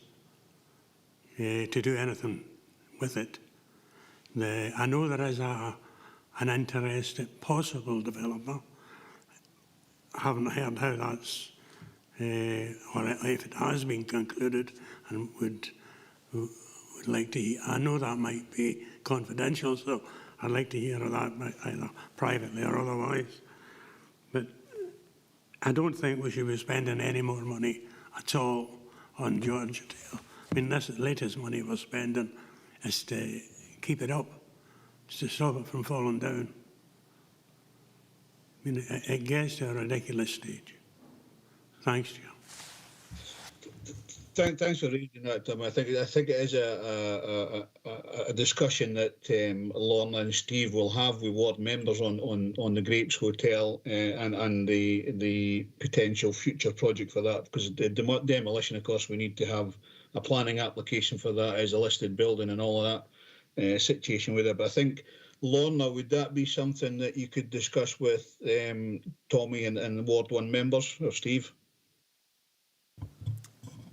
to do anything with it. I know there is an interested possible developer. I haven't heard how that's, or if it has been concluded, and would like to hear. I know that might be confidential, so I'd like to hear of that either privately or otherwise. But I don't think we should be spending any more money at all on George Hotel. I mean, this latest money we're spending is to keep it up, just to stop it from falling down. I mean, it gets to a ridiculous stage. Thanks, Chair. Thanks for raising that, Tim. I think it is a discussion that Lorna and Steve will have with ward members on the Grapes Hotel and the potential future project for that, because the demolition, of course, we need to have a planning application for that as a listed building and all of that situation with it. But I think, Lorna, would that be something that you could discuss with Tommy and Ward 1 members, or Steve?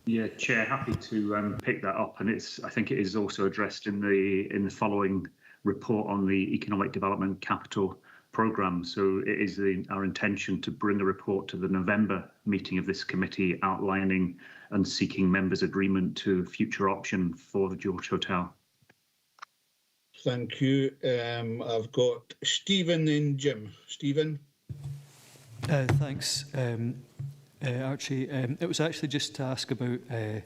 Yeah, Chair, happy to pick that up, and I think it is also addressed in the following report on the Economic Development Capital Programme. So it is our intention to bring a report to the November meeting of this committee outlining and seeking members' agreement to a future option for the George Hotel. Thank you. I've got Stephen and Jim. Stephen? Thanks, Archie. It was actually just to ask about, I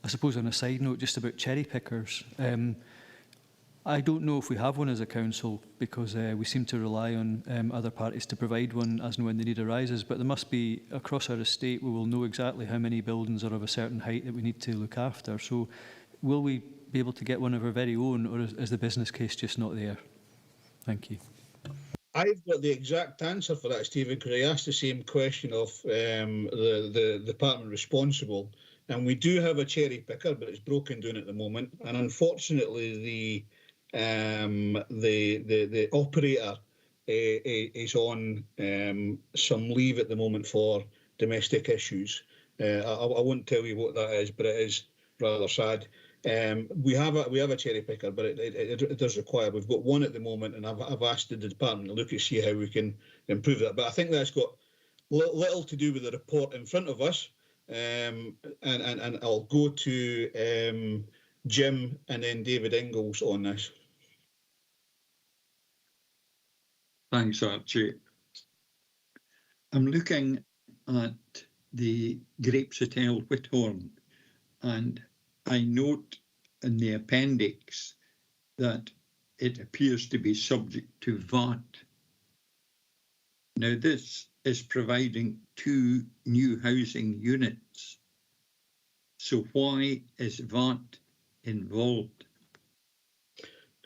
suppose on a side note, just about cherry pickers. I don't know if we have one as a council, because we seem to rely on other parties to provide one as and when the need arises, but there must be, across our estate, we will know exactly how many buildings are of a certain height that we need to look after. So will we be able to get one of our very own, or is the business case just not there? Thank you. I've got the exact answer for that, Stephen, because I asked the same question of the department responsible, and we do have a cherry picker, but it's broken down at the moment. And unfortunately, the operator is on some leave at the moment for domestic issues. I won't tell you what that is, but it is rather sad. We have a cherry picker, but it does require. We've got one at the moment, and I've asked the department to look at see how we can improve that. But I think that's got little to do with the report in front of us. And I'll go to Jim and then David Ingalls on this. Thanks, Archie. I'm looking at the Grapes Hotel Whithorn, and I note in the appendix that it appears to be subject to VAT. Now, this is providing 2 new housing units. So why is VAT involved?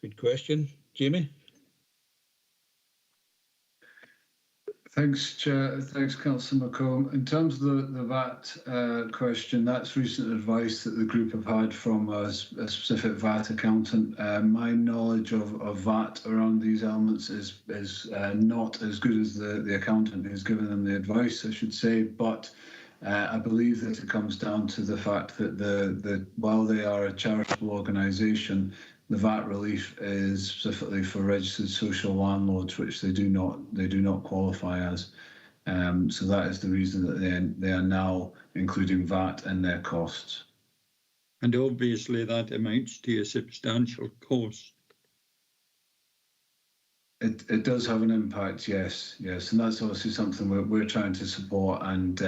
Good question. Jamie? Thanks, Chair. Thanks, Councillor McComb. In terms of the VAT question, that's recent advice that the group have had from a specific VAT accountant. My knowledge of VAT around these elements is not as good as the accountant who's given them the advice, I should say, but I believe that it comes down to the fact that while they are a charitable organisation, the VAT relief is specifically for registered social landlords, which they do not qualify as. So that is the reason that they are now including VAT in their costs. And obviously that amounts to a substantial cost. It does have an impact, yes, and that's obviously something we're trying to support. And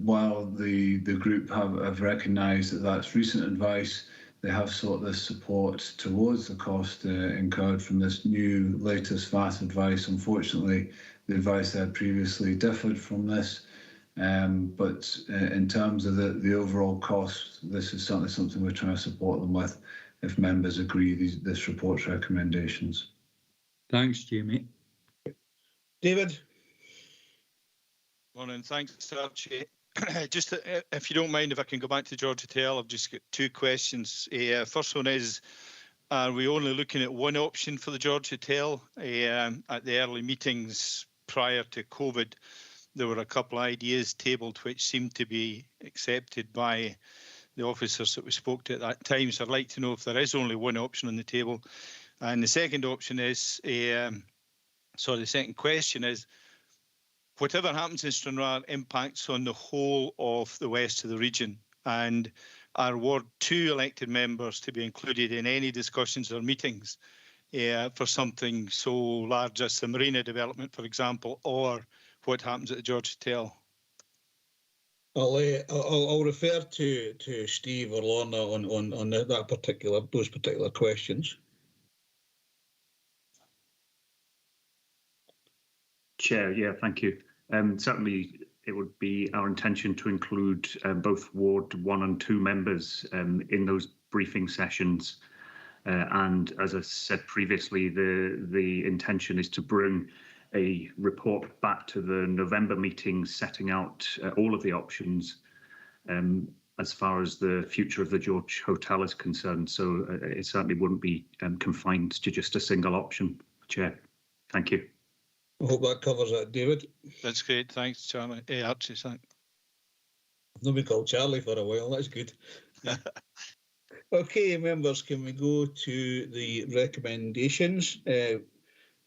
while the group have recognised that that's recent advice, they have sought this support towards the cost incurred from this new latest VAT advice. Unfortunately, the advice they had previously differed from this, but in terms of the overall cost, this is certainly something we're trying to support them with if members agree this report's recommendations. Thanks, Jamie. David? Morning, thanks, Archie. Just if you don't mind, if I can go back to George Hotel, I've just got 2 questions. First one is, are we only looking at one option for the George Hotel? At the early meetings prior to COVID, there were a couple of ideas tabled which seemed to be accepted by the officers that we spoke to at that time. So I'd like to know if there is only one option on the table. And the second option is, the second question is, whatever happens in Stranraer impacts on the whole of the west of the region, and are Ward 2 elected members to be included in any discussions or meetings for something so large as the marina development, for example, or what happens at the George Hotel? I'll refer to Steve or Lorna on those particular questions. Chair, yeah, thank you. Certainly, it would be our intention to include both Ward 1 and 2 members in those briefing sessions. And as I said previously, the intention is to bring a report back to the November meeting setting out all of the options as far as the future of the George Hotel is concerned. So it certainly wouldn't be confined to just a single option, Chair. Thank you. I hope that covers that, David. That's great. Thanks, Charlie. Archie, thanks. I've not been called Charlie for a while. That's good. Okay, members, can we go to the recommendations? The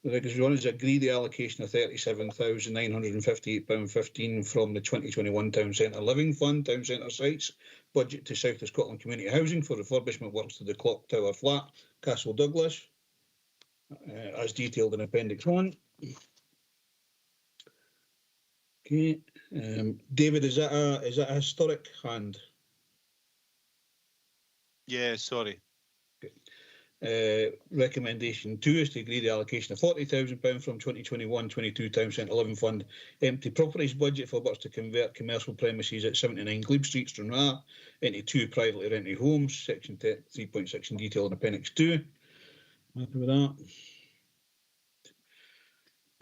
one is agree the allocation of £37,958.15 from the 2021 Town Centre Living Fund, Town Centre Sites, budget to South of Scotland Community Housing for refurbishment works to the Clock Tower Flat, Castle Douglas, as detailed in Appendix 1. Okay, David, is that a historic hand? Yeah, sorry. Recommendation 2 is to agree the allocation of £40,000 from 2021-22 Town Centre Living Fund empty properties budget for works to convert commercial premises at 79 Glebe Street, Stranraer, into 2 privately rented homes, section 3.6 in detail in Appendix 2. Happy with that?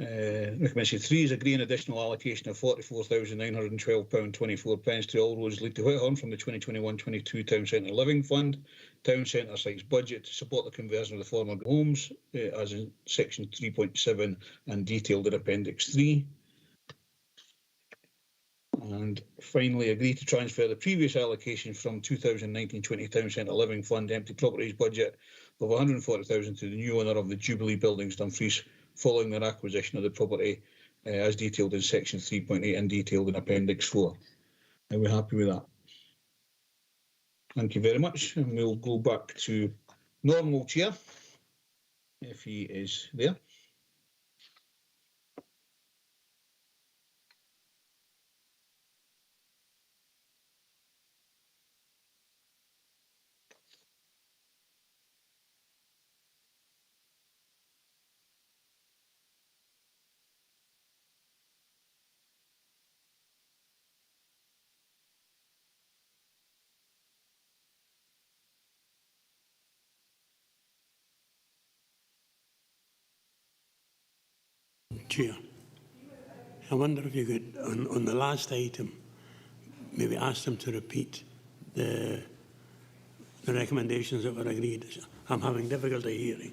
Recommendation 3 is agree an additional allocation of £44,912.24 to all roads lead to Whithorn from the 2021-22 Town Centre Living Fund, Town Centre Sites budget to support the conversion of the former homes, as in section 3.7 and detailed in Appendix 3. And finally, agree to transfer the previous allocation from 2019-20 Town Centre Living Fund empty properties budget of 140,000 to the new owner of the Jubilee Buildings, Dumfries, following their acquisition of the property as detailed in section 3.8 and detailed in Appendix 4. Are we happy with that? Thank you very much. And we'll go back to normal chair, if he is there. Chair, I wonder if you could, on the last item, maybe ask them to repeat the recommendations that were agreed. I'm having difficulty hearing.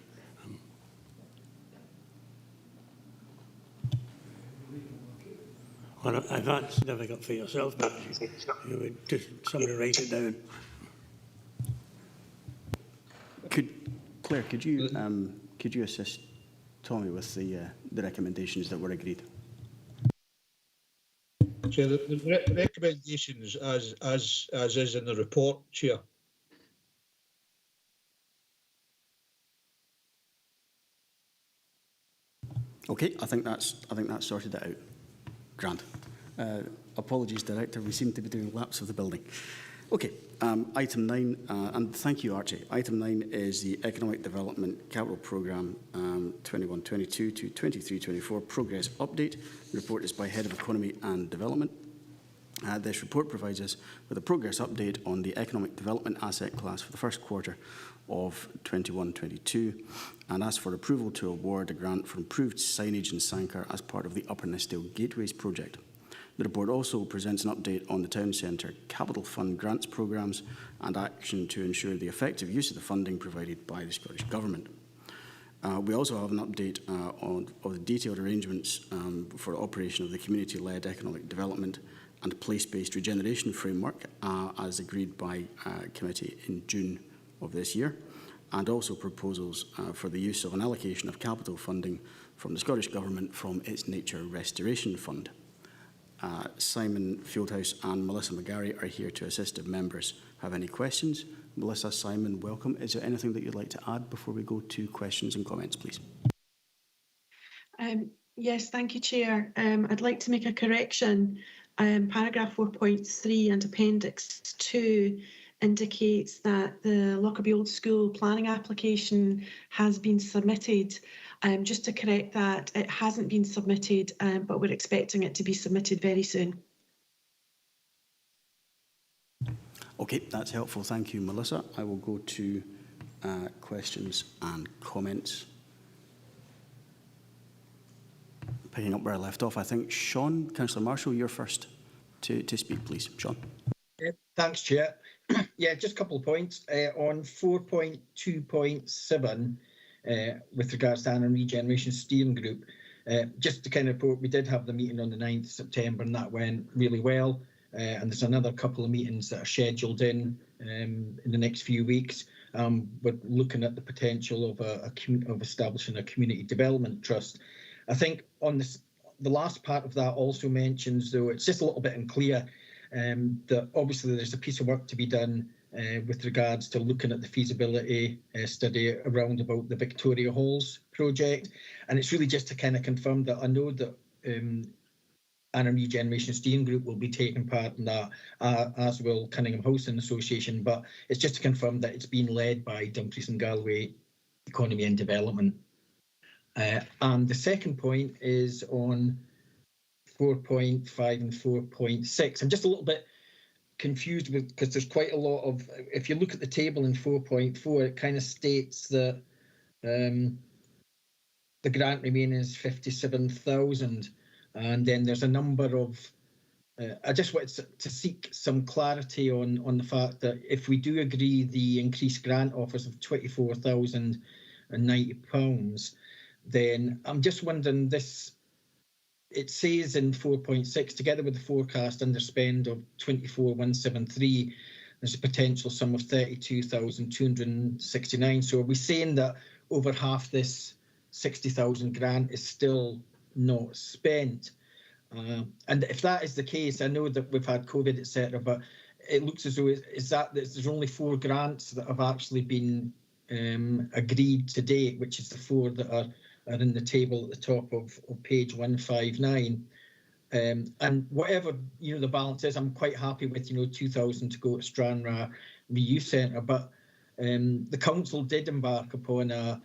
Or if that's difficult for yourself, you would just somebody write it down. Claire, could you assist Tommy with the recommendations that were agreed? Chair, the recommendations as is in the report, Chair. Okay, I think that's sorted it out. Grand. Apologies, Director. We seem to be doing laps of the building. Okay, item 9, and thank you, Archie. Item 9 is the Economic Development Capital Programme 21-22 to 23-24 Progress Update. The report is by Head of Economy and Development. This report provides us with a progress update on the economic development asset class for the first quarter of 21-22 and asks for approval to award a grant for improved signage in Sankar as part of the Upper Nithsdale Gateways project. The report also presents an update on the Town Centre Capital Fund grants programmes and action to ensure the effective use of the funding provided by the Scottish Government. We also have an update on the detailed arrangements for operation of the community-led economic development and place-based regeneration framework as agreed by committee in June of this year, and also proposals for the use of an allocation of capital funding from the Scottish Government from its Nature Restoration Fund. Simon Fieldhouse and Melissa McGarry are here to assist if members have any questions. Melissa, Simon, welcome. Is there anything that you'd like to add before we go to questions and comments, please? Yes, thank you, Chair. I'd like to make a correction. Paragraph 4.3 and Appendix 2 indicates that the Lockerbie Old School planning application has been submitted. Just to correct that, it hasn't been submitted, but we're expecting it to be submitted very soon. Okay, that's helpful. Thank you, Melissa. I will go to questions and comments. Picking up where I left off, I think, Sean, Councillor Marshall, you're first to speak, please. Sean. Thanks, Chair. Yeah, just a couple of points. On 4.2.7, with regards to Annan Regeneration Steering Group, just to kind of report, we did have the meeting on the 9th of September and that went really well. And there's another couple of meetings that are scheduled in the next few weeks. We're looking at the potential of establishing a community development trust. I think on the last part of that also mentions, though it's just a little bit unclear, that obviously there's a piece of work to be done with regards to looking at the feasibility study around about the Victoria Halls project. And it's really just to kind of confirm that I know that Annan Regeneration Steering Group will be taking part in that, as will Cunningham Housing Association, but it's just to confirm that it's being led by Dumfries and Galway Economy and Development. And the second point is on 4.5 and 4.6. I'm just a little bit confused because there's quite a lot of, if you look at the table in 4.4, it kind of states that the grant remaining is 57,000, and then there's a number of I just wanted to seek some clarity on the fact that if we do agree the increased grant offers of £24,090, then I'm just wondering, this it says in 4.6, together with the forecast underspend of 24,173, there's a potential sum of 32,269. So are we saying that over half this 60,000 grant is still not spent? And if that is the case, I know that we've had COVID, etc., but it looks as though there's only 4 grants that have actually been agreed to date, which is the 4 that are in the table at the top of page 159. And whatever the balance is, I'm quite happy with 2,000 to go to Stranraer Reuse Centre. But the council did embark upon a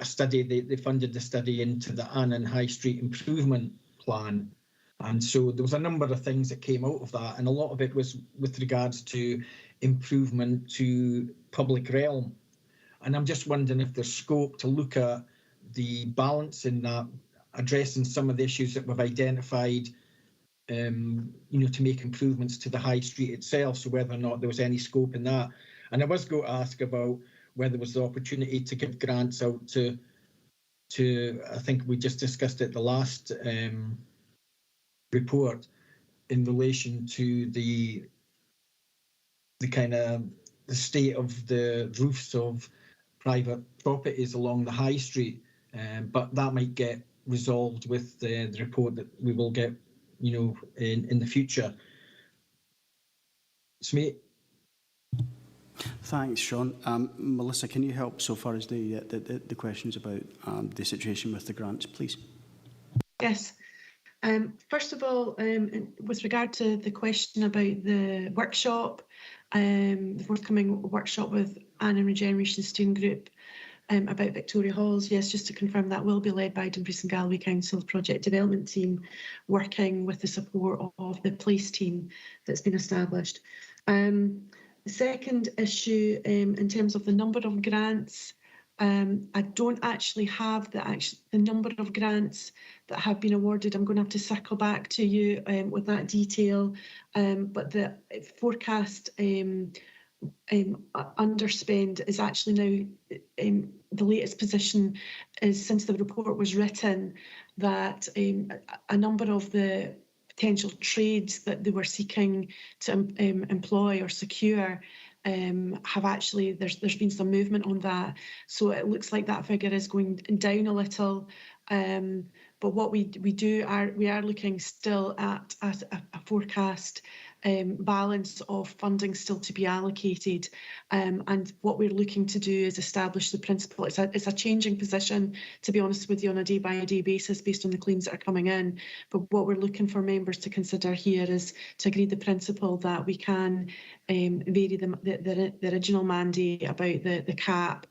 study. They funded the study into the Annan High Street Improvement Plan. And so there was a number of things that came out of that, and a lot of it was with regards to improvement to public realm. And I'm just wondering if there's scope to look at the balance in that, addressing some of the issues that we've identified, to make improvements to the high street itself. So whether or not there was any scope in that. And I was going to ask about whether there was the opportunity to give grants out to I think we just discussed it the last report in relation to the kind of the state of the roofs of private properties along the high street, but that might get resolved with the report that we will get, in the future. Smee. Thanks, Sean. Melissa, can you help so far as the questions about the situation with the grants, please? Yes. First of all, with regard to the question about the workshop, the forthcoming workshop with Annan Regeneration Steering Group about Victoria Halls, yes, just to confirm that will be led by Dumfries and Galloway Council Project Development Team, working with the support of the police team that's been established. The second issue, in terms of the number of grants, I don't actually have the number of grants that have been awarded. I'm going to have to circle back to you with that detail. But the forecast underspend is actually now, the latest position is, since the report was written, that a number of the potential trades that they were seeking to employ or secure have actually, there's been some movement on that. So it looks like that figure is going down a little. But what we are looking still at a forecast balance of funding still to be allocated. And what we're looking to do is establish the principle. It's a changing position, to be honest with you, on a day-by-day basis based on the claims that are coming in. But what we're looking for members to consider here is to agree the principle that we can vary the original mandate about the cap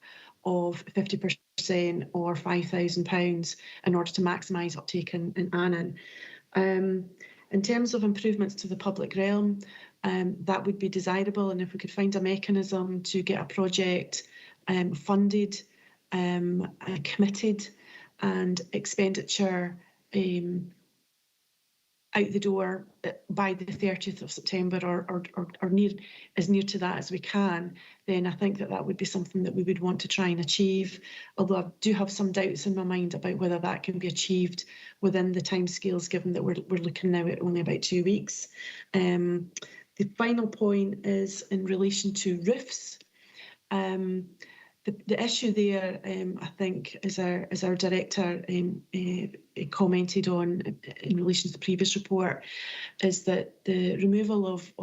of 50% or £5,000 in order to maximise uptake in Annan. In terms of improvements to the public realm, that would be desirable, and if we could find a mechanism to get a project funded, committed, and expenditure out the door by the 30th of September or as near to that as we can, then I think that would be something that we would want to try and achieve, although I do have some doubts in my mind about whether that can be achieved within the timescales, given that we're looking now at only about 2 weeks. The final point is in relation to roofs. The issue there, I think, as our director commented on in relation to the previous report, is that the removal of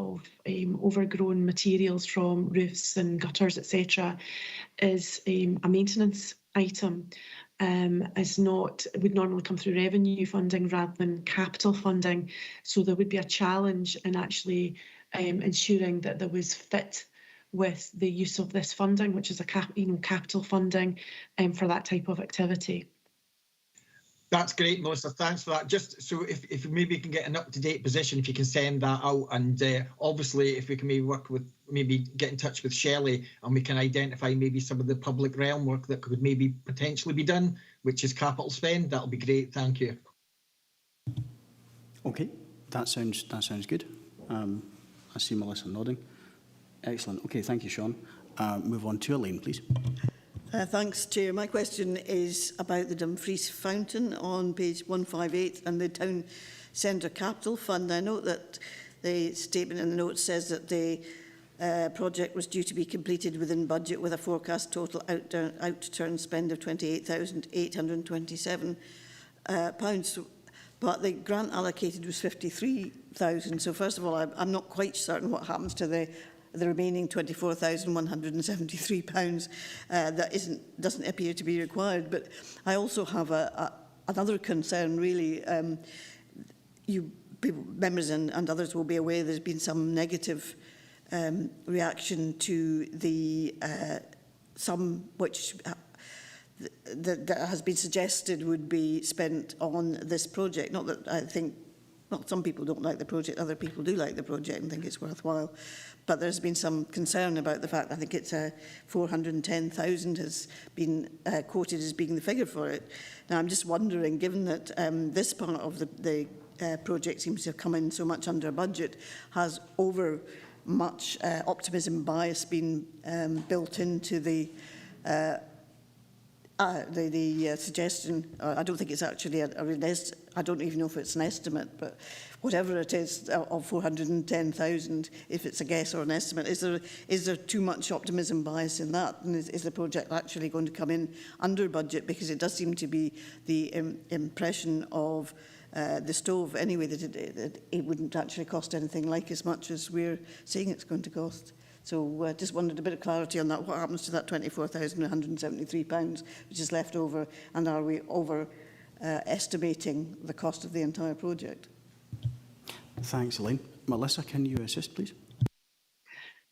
overgrown materials from roofs and gutters, etc., is a maintenance item. Would normally come through revenue funding rather than capital funding. So there would be a challenge in actually ensuring that there was fit with the use of this funding, which is a capital funding for that type of activity. That's great, Melissa. Thanks for that. Just so if maybe you can get an up-to-date position, if you can send that out, and obviously if we can maybe get in touch with Shelley and we can identify maybe some of the public realm work that could maybe potentially be done, which is capital spend, that'll be great. Thank you. Okay, that sounds good. I see Melissa nodding. Excellent. Okay, thank you, Sean. Move on to Elaine, please. Thanks, Chair. My question is about the Dumfries Fountain on page 158 and the Town Centre Capital Fund. I note that the statement in the notes says that the project was due to be completed within budget with a forecast total out-turn spend of £28,827. But the grant allocated was £53,000. So first of all, I'm not quite certain what happens to the remaining £24,173 that doesn't appear to be required. But I also have another concern, really. Members and others will be aware there's been some negative reaction to the sum which that has been suggested would be spent on this project. Not that I think, well, some people don't like the project, other people do like the project and think it's worthwhile. But there's been some concern about the fact, I think it's 410,000 has been quoted as being the figure for it. Now, I'm just wondering, given that this part of the project seems to have come in so much under budget, has over much optimism bias been built into the suggestion? I don't think it's actually I don't even know if it's an estimate, but whatever it is of 410,000, if it's a guess or an estimate, is there too much optimism bias in that? And is the project actually going to come in under budget? Because it does seem to be the impression of the stove anyway, that it wouldn't actually cost anything like as much as we're saying it's going to cost. So just wanted a bit of clarity on that. What happens to that £24,173 which is left over, and are we estimating the cost of the entire project? Thanks, Elaine. Melissa, can you assist, please?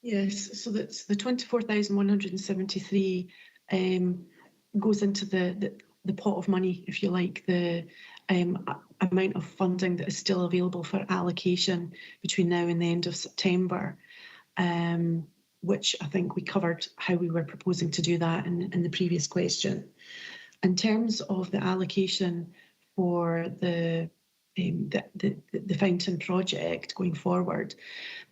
Yes, so that's the 24,173 goes into the pot of money, if you like, the amount of funding that is still available for allocation between now and the end of September, which I think we covered how we were proposing to do that in the previous question. In terms of the allocation for the fountain project going forward,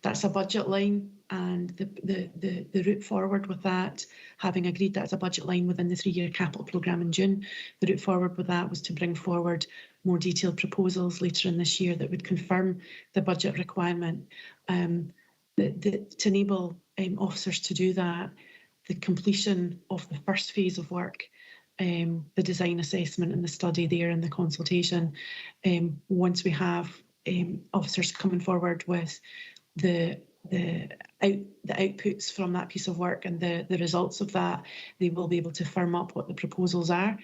that's a budget line, and the route forward with that, having agreed that's a budget line within the 3-year capital programme in June, the route forward with that was to bring forward more detailed proposals later in this year that would confirm the budget requirement. To enable officers to do that, the completion of the first phase of work, the design assessment and the study there and the consultation, once we have officers coming forward with the outputs from that piece of work and the results of that, they will be able to firm up what the proposals are,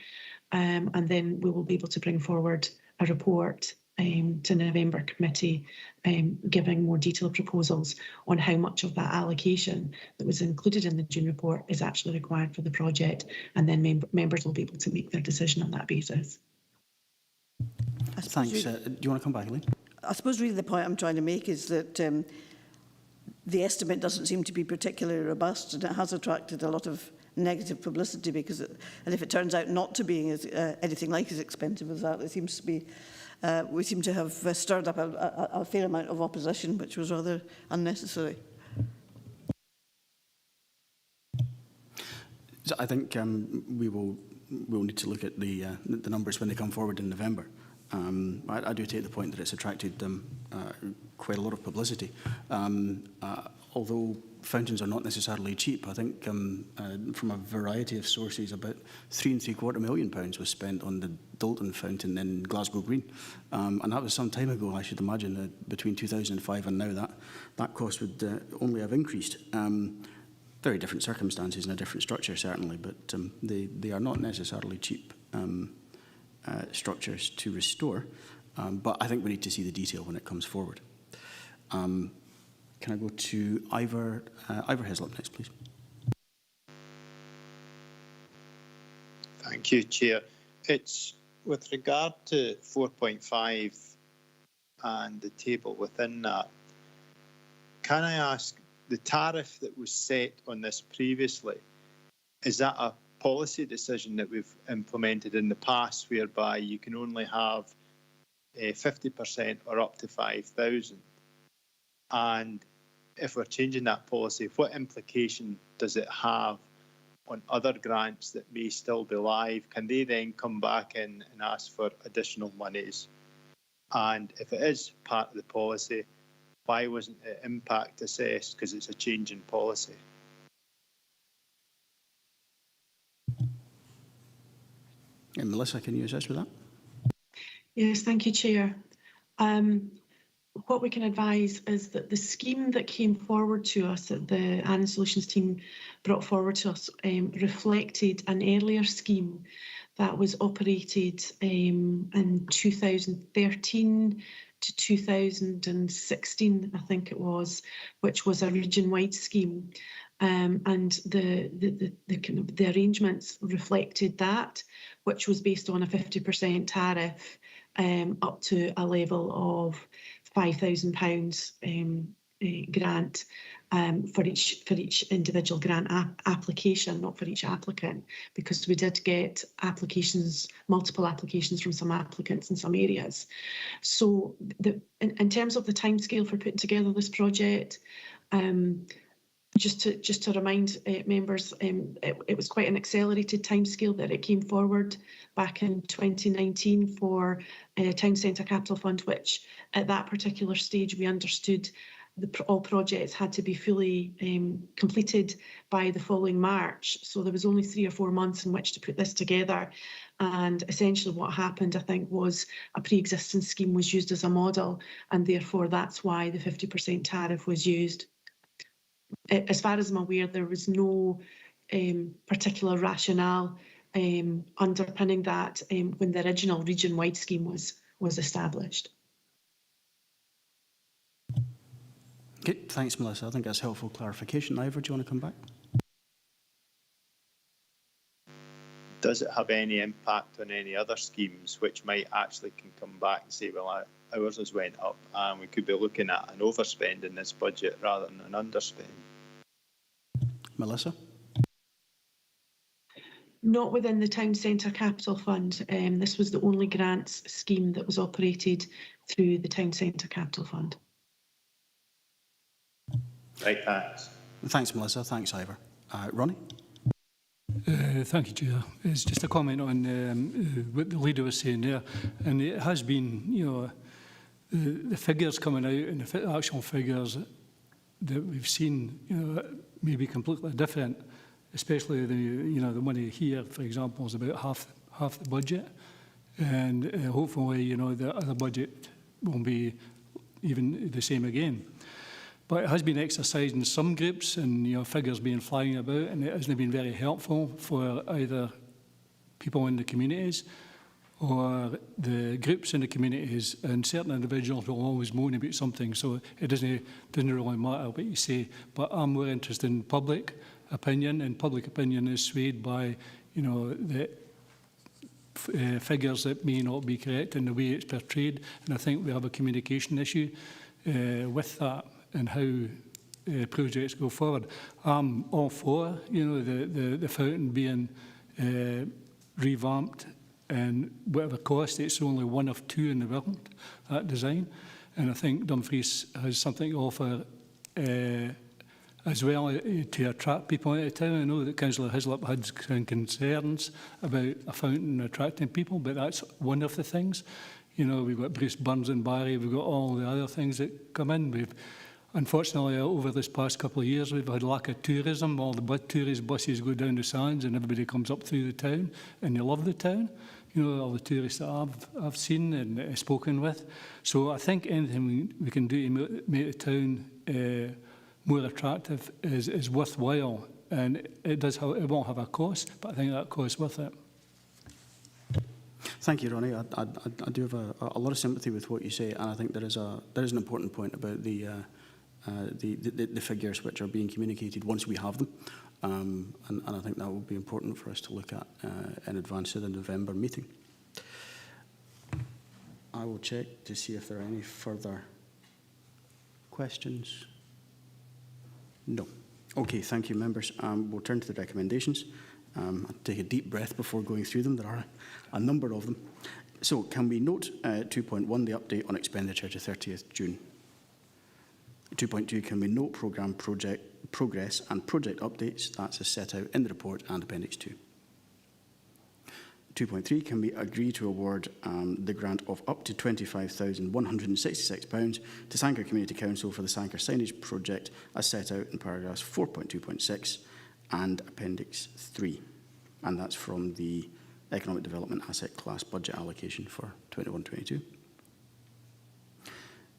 and then we will be able to bring forward a report to November committee, giving more detailed proposals on how much of that allocation that was included in the June report is actually required for the project, and then members will be able to make their decision on that basis. Thanks. Do you want to come back, Elaine? I suppose really the point I'm trying to make is that the estimate doesn't seem to be particularly robust, and it has attracted a lot of negative publicity because, and if it turns out not to be anything like as expensive as that, it seems to be. We seem to have stirred up a fair amount of opposition, which was rather unnecessary. So I think we'll need to look at the numbers when they come forward in November. I do take the point that it's attracted quite a lot of publicity. Although fountains are not necessarily cheap, I think from a variety of sources, about £3.75 million was spent on the Dalton fountain in Glasgow Green. And that was some time ago. I should imagine that between 2005 and now that cost would only have increased. Very different circumstances and a different structure, certainly, but they are not necessarily cheap structures to restore. But I think we need to see the detail when it comes forward. Can I go to Ivor Heslop next, please? Thank you, Chair. It's with regard to 4.5 and the table within that. Can I ask, the tariff that was set on this previously, is that a policy decision that we've implemented in the past whereby you can only have 50% or up to 5,000? And if we're changing that policy, what implication does it have other grants that may still be live, can they then come back in and ask for additional monies? And if it is part of the policy, why wasn't it impact assessed? Because it's a change in policy. And Melissa, can you assist with that? Yes, thank you, Chair. What we can advise is that the scheme that came forward to us, that the Annan Solutions team brought forward to us, reflected an earlier scheme that was operated in 2013 to 2016, I think it was, which was a region-wide scheme. And the arrangements reflected that, which was based on a 50% tariff up to a level of £5,000 grant for each individual grant application, not for each applicant, because we did get multiple applications from some applicants in some areas. So in terms of the timescale for putting together this project, just to remind members, it was quite an accelerated timescale that it came forward back in 2019 for Town Centre Capital Fund, which at that particular stage we understood all projects had to be fully completed by the following March. So there was only 3 or 4 months in which to put this together. And essentially what happened, I think, was a pre-existing scheme was used as a model, and therefore that's why the 50% tariff was used. As far as I'm aware, there was no particular rationale underpinning that when the original region-wide scheme was established. Okay, thanks, Melissa. I think that's helpful clarification. Ivor, do you want to come back? Does it have any impact on any other schemes which might actually can come back and say, well, ours has went up and we could be looking at an overspend in this budget rather than an underspend? Melissa? Not within the Town Centre Capital Fund. This was the only grants scheme that was operated through the Town Centre Capital Fund. Right, thanks. Thanks, Melissa. Thanks, Ivor. Ronnie? Thank you, Chair. It's just a comment on what the leader was saying there. And it has been, you know, the figures coming out and the actual figures that we've seen, you know, may be completely different, especially the, you know, the money here, for example, is about half the budget. And hopefully, you know, the other budget won't be even the same again. But it has been exercised in some groups and, you know, figures being flying about, and it hasn't been very helpful for either people in the communities or the groups in the communities, and certain individuals will always moan about something, so it doesn't really matter what you say. But I'm more interested in public opinion, and public opinion is swayed by, you know, the figures that may not be correct in the way it's portrayed, and I think we have a communication issue with that and how projects go forward. I'm all for, you know, the fountain being revamped, and whatever cost, it's only one of 2 in the world, that design. And I think Dumfries has something to offer as well to attract people into town. I know that Councillor Hislop had some concerns about a fountain attracting people, but that's one of the things. You know, we've got Bruce Burns and Barry, we've got all the other things that come in. Unfortunately, over this past couple of years, we've had lack of tourism. All the tourist buses go down the sands and everybody comes up through the town, and they love the town. You know, all the tourists that I've seen and spoken with. So I think anything we can do to make the town more attractive is worthwhile. And it won't have a cost, but I think that cost is worth it. Thank you, Ronnie. I do have a lot of sympathy with what you say, and I think there is an important point about the figures which are being communicated once we have them, and I think that will be important for us to look at in advance of the November meeting. I will check to see if there are any further questions. No. Okay, thank you, members. We'll turn to the recommendations. I'll take a deep breath before going through them. There are a number of them. So can we note 2.1, the update on expenditure to 30th June? 2.2, can we note programme project progress and project updates. That's as set out in the report and Appendix 2. 2.3, can we agree to award the grant of up to £25,166 to Sanquhar Community Council for the Sanquhar signage project as set out in paragraphs 4.2.6 and Appendix 3. And that's from the Economic Development Asset Class budget allocation for 21-22.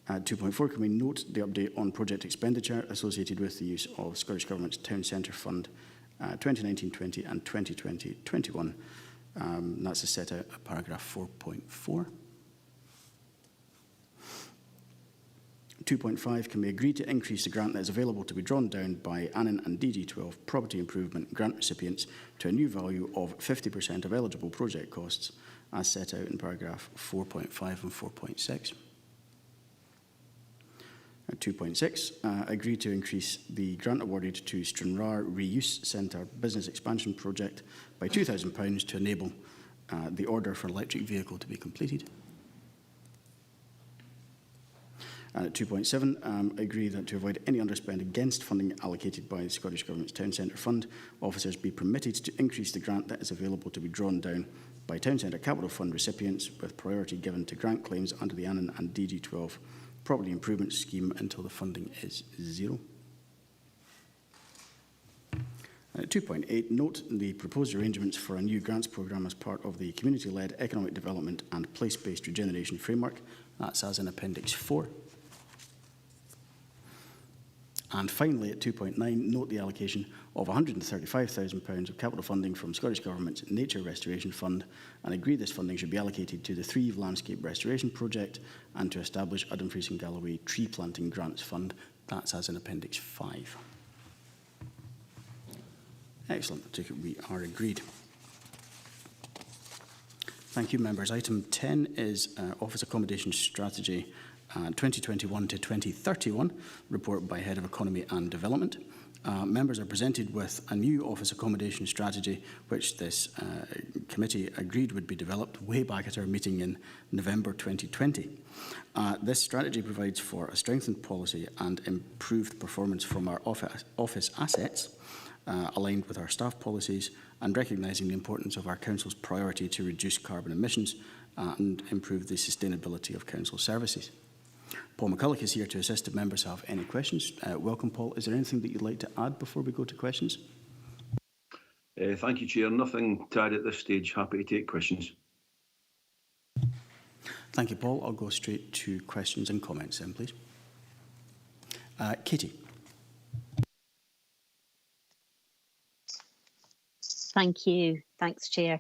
2.4, can we note the update on project expenditure associated with the use of Scottish Government's Town Centre Fund 2019-20 and 2020-21. That's as set out at paragraph 4.4. 2.5, can we agree to increase the grant that is available to be drawn down by Annan and DG12 property improvement grant recipients to a new value of 50% of eligible project costs as set out in paragraph 4.5 and 4.6. 2.6, agree to increase the grant awarded to Stranraer Reuse Centre Business Expansion Project by £2,000 to enable the order for an electric vehicle to be completed. And at 2.7, agree that to avoid any underspend against funding allocated by the Scottish Government's Town Centre Fund, officers be permitted to increase the grant that is available to be drawn down by Town Centre Capital Fund recipients, with priority given to grant claims under the Annan and DG12 property improvement scheme until the funding is zero. 2.8, note the proposed arrangements for a new grants programme as part of the community-led economic development and place-based regeneration framework. That's as in Appendix 4. And finally, at 2.9, note the allocation of £135,000 of capital funding from Scottish Government's Nature Restoration Fund, and agree this funding should be allocated to the Thrieve Landscape Restoration Project and to establish Dumfries and Galloway Tree Planting Grants Fund. That's as in Appendix 5. Excellent. I take it we are agreed. Thank you, members. Item 10 is Office Accommodation Strategy 2021 to 2031, report by Head of Economy and Development. Members are presented with a new office accommodation strategy, which this committee agreed would be developed way back at our meeting in November 2020. This strategy provides for a strengthened policy and improved performance from our office assets, aligned with our staff policies and recognising the importance of our Council's priority to reduce carbon emissions and improve the sustainability of Council services. Paul McCulloch is here to assist if members have any questions. Welcome, Paul. Is there anything that you'd like to add before we go to questions? Thank you, Chair. Nothing to add at this stage. Happy to take questions. Thank you, Paul. I'll go straight to questions and comments then, please. Katie. Thank you. Thanks, Chair.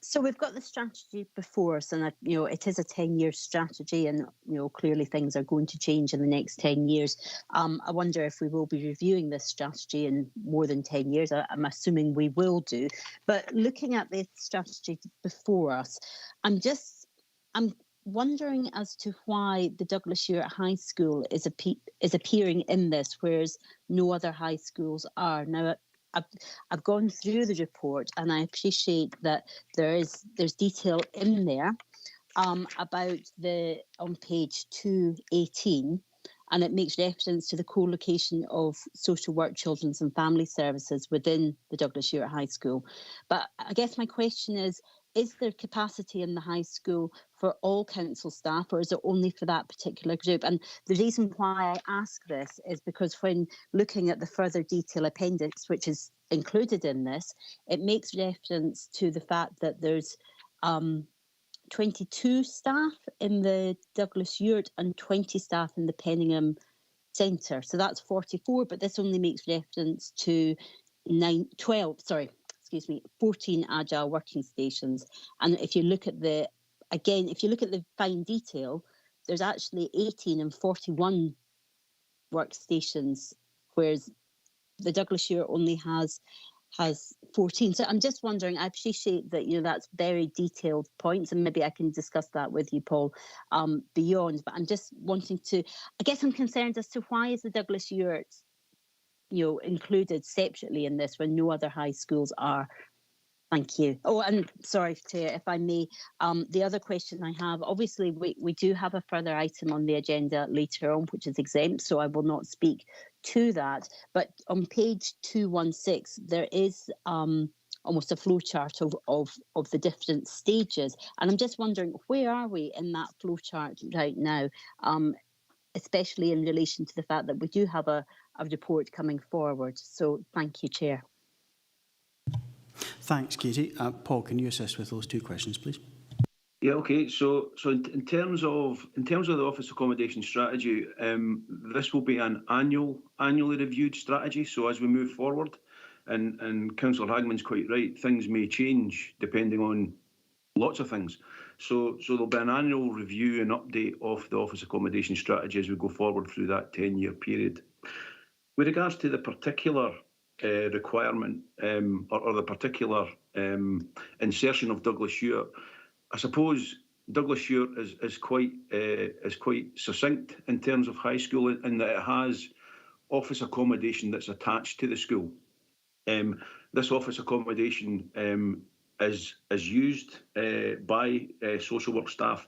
So we've got the strategy before us, and it is a 10-year strategy, and clearly things are going to change in the next 10 years. I wonder if we will be reviewing this strategy in more than 10 years. I'm assuming we will do. But looking at the strategy before us, I'm wondering as to why the Douglas Ewart High School is appearing in this, whereas no other high schools are. Now, I've gone through the report, and I appreciate that there's detail in there about on page 218, and it makes reference to the co-location of social work, children's and family services within the Douglas Ewart High School. But I guess my question is there capacity in the high school for all council staff, or is it only for that particular group? And the reason why I ask this is because when looking at the further detail appendix, which is included in this, it makes reference to the fact that there's 22 staff in the Douglas Ewart and 20 staff in the Penningham Centre. So that's 44, but this only makes reference to 14 agile working stations. And if you look at the fine detail, there's actually 18 and 41 workstations, whereas the Douglas Ewart only has 14. So I'm just wondering, I appreciate that that's very detailed points, and maybe I can discuss that with you, Paul, beyond. But I'm just wanting to, I guess I'm concerned as to why is the Douglas Ewart included separately in this when no other high schools are. Thank you. Oh, and sorry, Chair, if I may, the other question I have, obviously we do have a further item on the agenda later on, which is exempt, so I will not speak to that. But on page 216, there is almost a flowchart of the different stages. And I'm just wondering, where are we in that flowchart right now, especially in relation to the fact that we do have a report coming forward. So thank you, Chair. Thanks, Katie. Paul, can you assist with those two questions, please? Yeah, okay. So in terms of the office accommodation strategy, this will be an annually reviewed strategy. So as we move forward, and Councillor Hagman's quite right, things may change depending on lots of things. So there'll be an annual review and update of the office accommodation strategy as we go forward through that 10-year period. With regards to the particular requirement or the particular insertion of Douglas Stewart, I suppose Douglas Stewart is quite succinct in terms of high school, in that it has office accommodation that's attached to the school. This office accommodation is used by social work staff,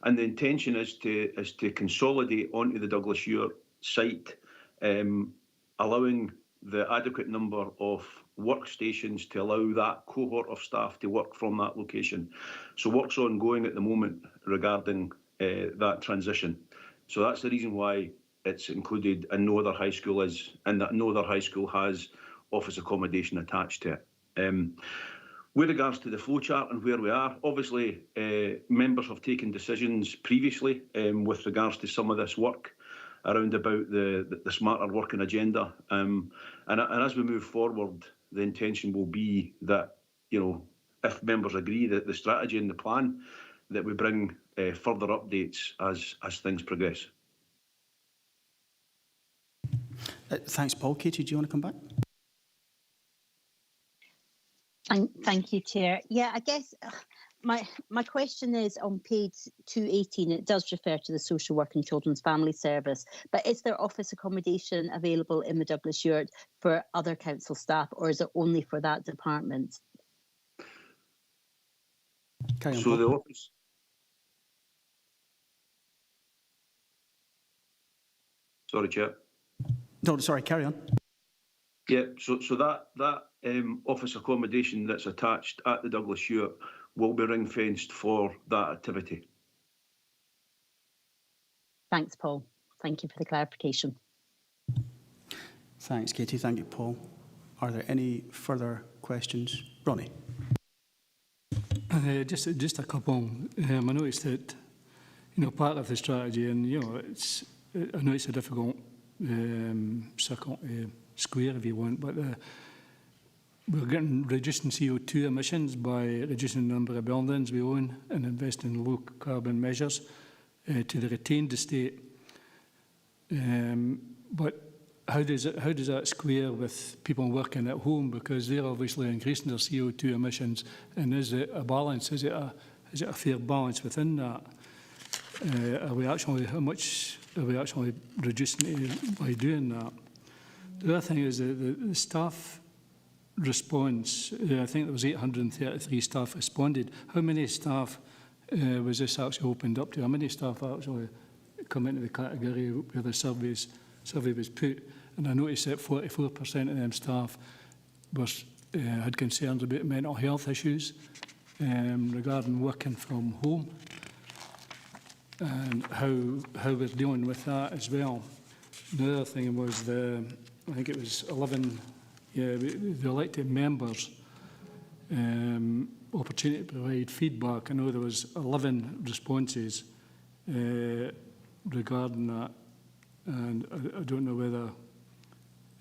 and the intention is to consolidate onto the Douglas Stewart site, allowing the adequate number of workstations to allow that cohort of staff to work from that location. So work's ongoing at the moment regarding that transition. So that's the reason why it's included and no other high school is, and that no other high school has office accommodation attached to it. With regards to the flowchart and where we are, obviously members have taken decisions previously with regards to some of this work around about the smarter working agenda. And as we move forward, the intention will be that, if members agree that the strategy and the plan, that we bring further updates as things progress. Thanks, Paul. Katie, do you want to come back? Thank you, Chair. Yeah, I guess my question is on page 218. It does refer to the Social Work and Children's Family Service, but is there office accommodation available in the Douglas Stewart for other council staff, or is it only for that department? So the office. Sorry, Chair. No, sorry, carry on. Yeah, so that office accommodation that's attached at the Douglas Stewart will be ring-fenced for that activity. Thanks, Paul. Thank you for the clarification. Thanks, Katie. Thank you, Paul. Are there any further questions? Ronnie? Just a couple. I noticed that, part of the strategy, and, I know it's a difficult circle square, if you want, but we're getting reducing CO2 emissions by reducing the number of buildings we own and investing in low carbon measures to the retained estate. But how does that square with people working at home, because they're obviously increasing their CO2 emissions, and is it a balance? Is it a fair balance within that? How much are we actually reducing by doing that? The other thing is the staff response. I think there was 833 staff responded. How many staff was this actually opened up to? How many staff actually come into the category where the survey was put? And I noticed that 44% of them staff had concerns about mental health issues regarding working from home, and how we're dealing with that as well. The other thing was I think it was 11, the elected members opportunity to provide feedback. I know there was 11 responses regarding that, and I don't know whether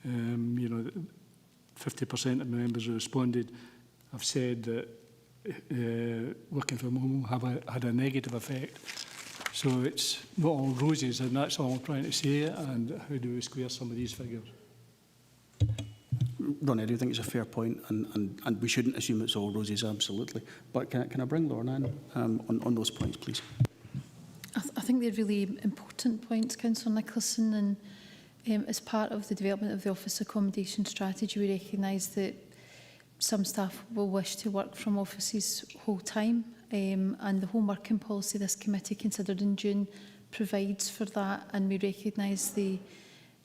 50% of the members who responded have said that working from home had a negative effect. So it's not all roses, and that's all I'm trying to say. And how do we square some of these figures? Ronnie, I do think it's a fair point, and we shouldn't assume it's all roses, absolutely. But can I bring Lorna in on those points, please? I think they're really important points, Councillor Nicholson, and as part of the development of the office accommodation strategy, we recognise that some staff will wish to work from offices whole time, and the home working policy this committee considered in June provides for that, and we recognise the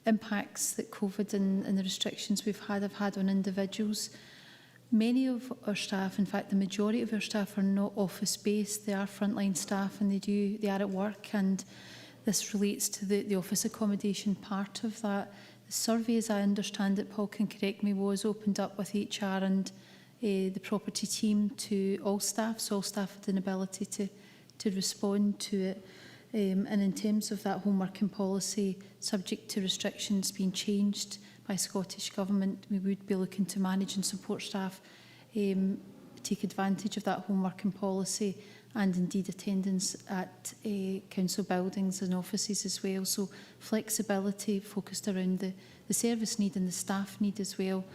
impacts that COVID and the restrictions we've have had on individuals. Many of our staff, in fact the majority of our staff, are not office based. They are frontline staff and they are at work, and this relates to the office accommodation part of that. The survey, as I understand it, Paul can correct me, was opened up with HR and the property team to all staff, so all staff had an ability to respond to it. And in terms of that home working policy, subject to restrictions being changed by Scottish Government, we would be looking to manage and support staff take advantage of that home working policy, and indeed attendance at council buildings and offices as well. So flexibility focused around the service need and the staff need as well.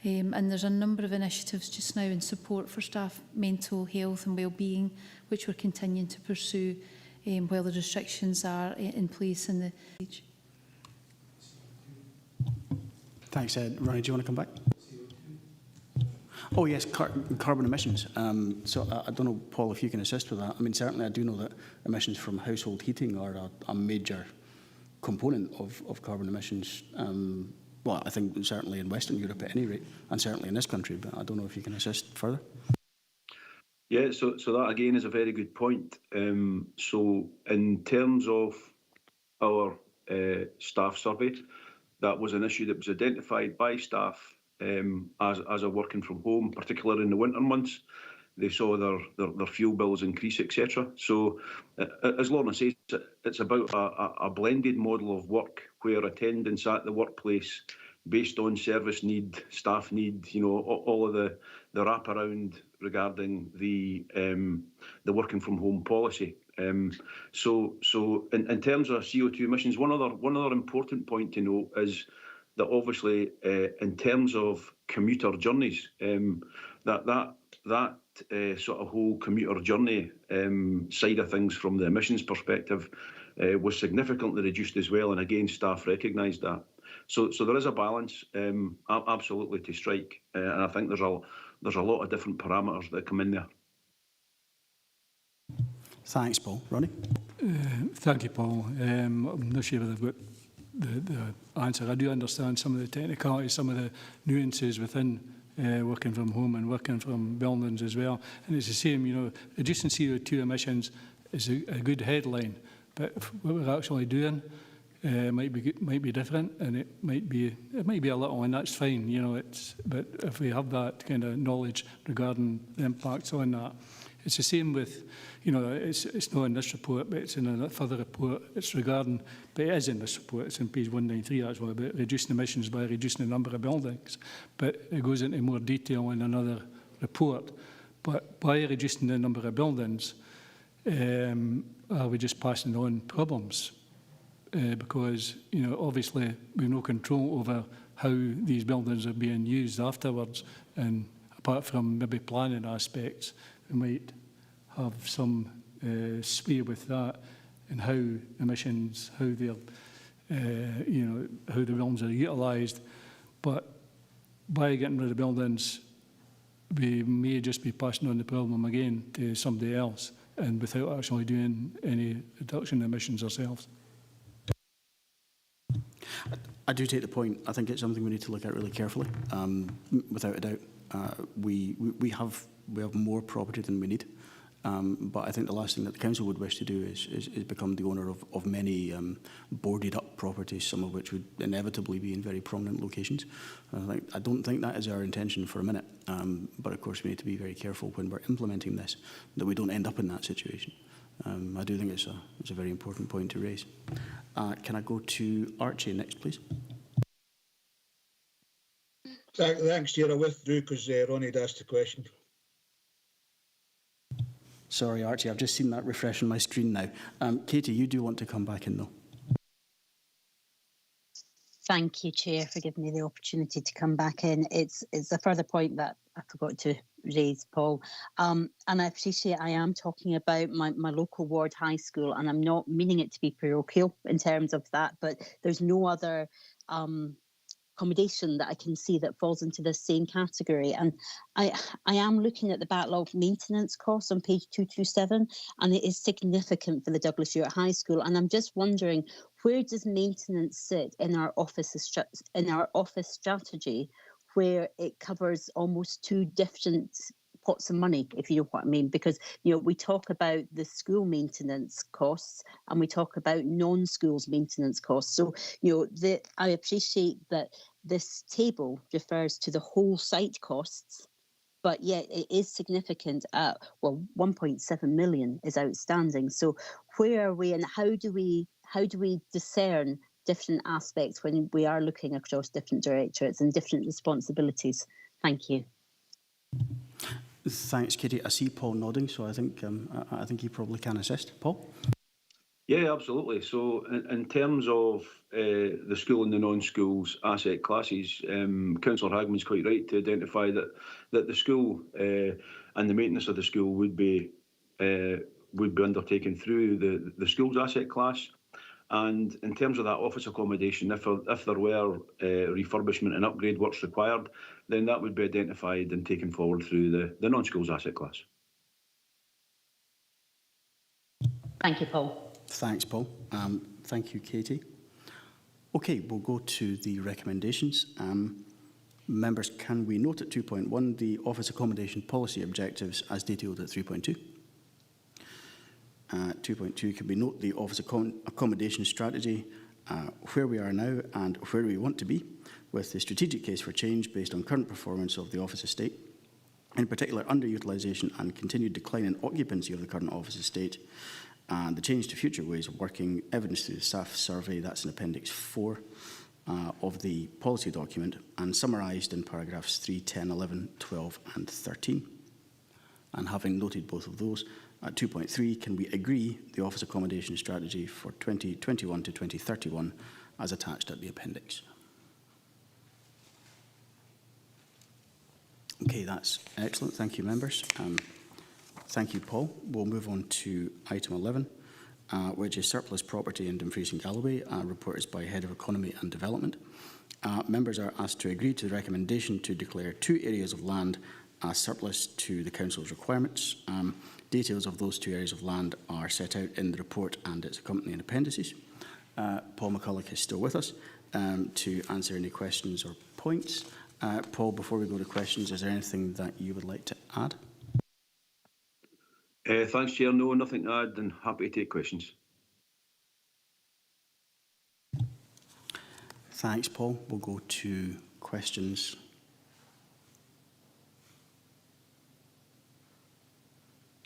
And there's a number of initiatives just now in support for staff mental health and wellbeing, which we're continuing to pursue while the restrictions are in place in the stage. Thanks, Ed. Ronnie, do you want to come back? Oh yes, carbon emissions. So I don't know, Paul, if you can assist with that. I mean, certainly I do know that emissions from household heating are a major component of carbon emissions. Well, I think certainly in Western Europe at any rate, and certainly in this country, but I don't know if you can assist further. Yeah, so that again is a very good point. So in terms of our staff survey, that was an issue that was identified by staff as a working from home, particularly in the winter months. They saw their fuel bills increase, etc. So, as Lorna says, it's about a blended model of work where attendance at the workplace, based on service need, staff need, you know, all of the wraparound regarding the working from home policy. So in terms of CO2 emissions, one other important point to note is that obviously in terms of commuter journeys, that sort of whole commuter journey side of things from the emissions perspective was significantly reduced as well, and again staff recognised that. So there is a balance absolutely to strike, and I think there's a lot of different parameters that come in there. Thanks, Paul. Ronnie? Thank you, Paul. I'm not sure whether I've got the answer. I do understand some of the technicalities, some of the nuances within working from home and working from buildings as well. And it's the same, you know, reducing CO2 emissions is a good headline, but what we're actually doing might be different, and it might be a little, and that's fine, you know. But if we have that kind of knowledge regarding the impacts on that, it's the same with, you know, it's not in this report, but it's in a further report. It's regarding, but it is in this report. It's in page 193 actually, about reducing emissions by reducing the number of buildings. But it goes into more detail in another report. But by reducing the number of buildings, are we just passing on problems? Because, you know, obviously we have no control over how these buildings are being used afterwards, and apart from maybe planning aspects, we might have some sway with that, and how emissions, how they're, you know, how the buildings are utilised. But by getting rid of buildings, we may just be passing on the problem again to somebody else, and without actually doing any reduction in emissions ourselves. I do take the point. I think it's something we need to look at really carefully. Without a doubt, we have more property than we need. But I think the last thing that the council would wish to do is become the owner of many boarded up properties, some of which would inevitably be in very prominent locations. I don't think that is our intention for a minute. But of course we need to be very careful when we're implementing this, that we don't end up in that situation. I do think it's a very important point to raise. Can I go to Archie next, please? Thanks, Chair. I withdrew because Ronnie had asked the question. Sorry, Archie, I've just seen that refresh on my screen now. Katie, you do want to come back in, though. Thank you, Chair, for giving me the opportunity to come back in. It's a further point that I forgot to raise, Paul. And I appreciate I am talking about my local ward high school, and I'm not meaning it to be parochial in terms of that, but there's no other accommodation that I can see that falls into the same category. And I am looking at the backlog maintenance costs on page 227, and it is significant for the Douglas Stewart High School. And I'm just wondering, where does maintenance sit in our office strategy, where it covers almost two different pots of money, if you know what I mean? Because, you know, we talk about the school maintenance costs and we talk about non-schools maintenance costs. So, you know, I appreciate that this table refers to the whole site costs, but yet it is significant at, well, 1.7 million is outstanding. So where are we, and how do we discern different aspects when we are looking across different directorates and different responsibilities? Thank you. Thanks, Katie. I see Paul nodding, so I think he probably can assist. Paul? Yeah, absolutely. So in terms of the school and the non-schools asset classes, Councillor Hagman's quite right to identify that the school and the maintenance of the school would be undertaken through the school's asset class. And in terms of that office accommodation, if there were refurbishment and upgrade works required, then that would be identified and taken forward through the non-schools asset class. Thank you, Paul. Thanks, Paul. Thank you, Katie. Okay, we'll go to the recommendations. Members, can we note at 2.1 the office accommodation policy objectives as detailed at 3.2? 2.2, can we note the office accommodation strategy, where we are now and where we want to be, with the strategic case for change based on current performance of the office estate, in particular underutilisation and continued decline in occupancy of the current office estate, and the change to future ways of working, evidence through the staff survey, that's in Appendix 4 of the policy document, and summarised in paragraphs 3, 10, 11, 12 and 13. And having noted both of those, at 2.3, can we agree the office accommodation strategy for 2021 to 2031 as attached at the appendix? Okay, that's excellent. Thank you, members. Thank you, Paul. We'll move on to item 11, which is surplus property in Dumfries and Galloway. Report is by Head of Economy and Development. Members are asked to agree to the recommendation to declare 2 areas of land as surplus to the Council's requirements. Details of those 2 areas of land are set out in the report and its accompanying appendices. Paul McCulloch is still with us to answer any questions or points. Paul, before we go to questions, is there anything that you would like to add? Thanks, Chair. No, nothing to add, and happy to take questions. Thanks, Paul. We'll go to questions.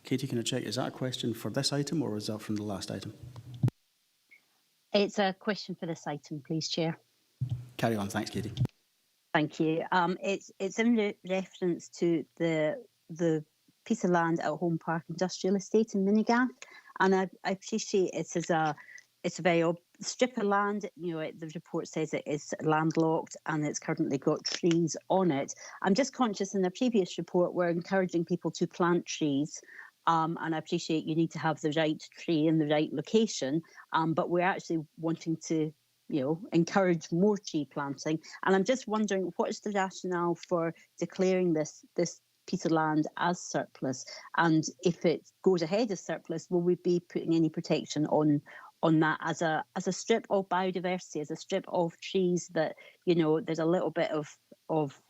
Katie, can I check, is that a question for this item or is that from the last item? It's a question for this item, please, Chair. Carry on. Thanks, Katie. Thank you. It's in reference to the piece of land at Home Park Industrial Estate in Minigath, and I appreciate it as it's a very strip of land. You know, the report says it is landlocked and it's currently got trees on it. I'm just conscious in the previous report we're encouraging people to plant trees. And I appreciate you need to have the right tree in the right location, but we're actually wanting to, you know, encourage more tree planting. And I'm just wondering, what is the rationale for declaring this piece of land as surplus? And if it goes ahead as surplus, will we be putting any protection on that as a strip of biodiversity, as a strip of trees that, you know, there's a little bit of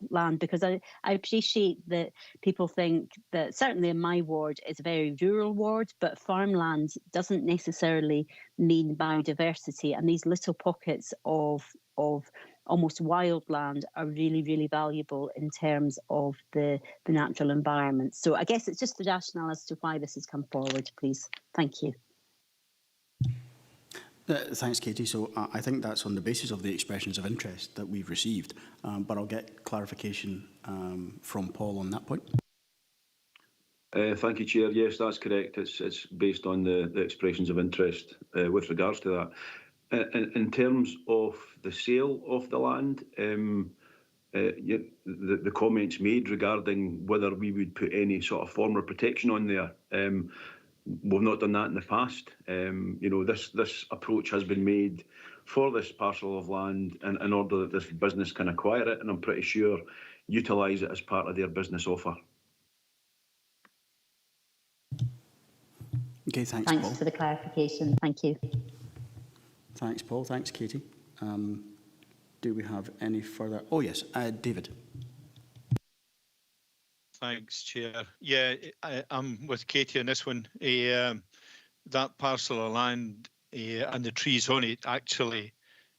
land? Because I appreciate that people think that certainly in my ward it's a very rural ward, but farmland doesn't necessarily mean biodiversity, and these little pockets of almost wild land are really, really valuable in terms of the natural environment. So I guess it's just the rationale as to why this has come forward, please. Thank you. Thanks, Katie. So I think that's on the basis of the expressions of interest that we've received, but I'll get clarification from Paul on that point. Thank you, Chair. Yes, that's correct. It's based on the expressions of interest with regards to that. In terms of the sale of the land, the comments made regarding whether we would put any sort of form of protection on there, we've not done that in the past. You know, this approach has been made for this parcel of land in order that this business can acquire it, and I'm pretty sure utilise it as part of their business offer. Okay, thanks, Thanks Paul. for the clarification. Thank you. Thanks, Paul. Thanks, Katie. Do we have any further? Oh, yes, David. Thanks, Chair. Yeah, I'm with Katie on this one. That parcel of land and the trees on it actually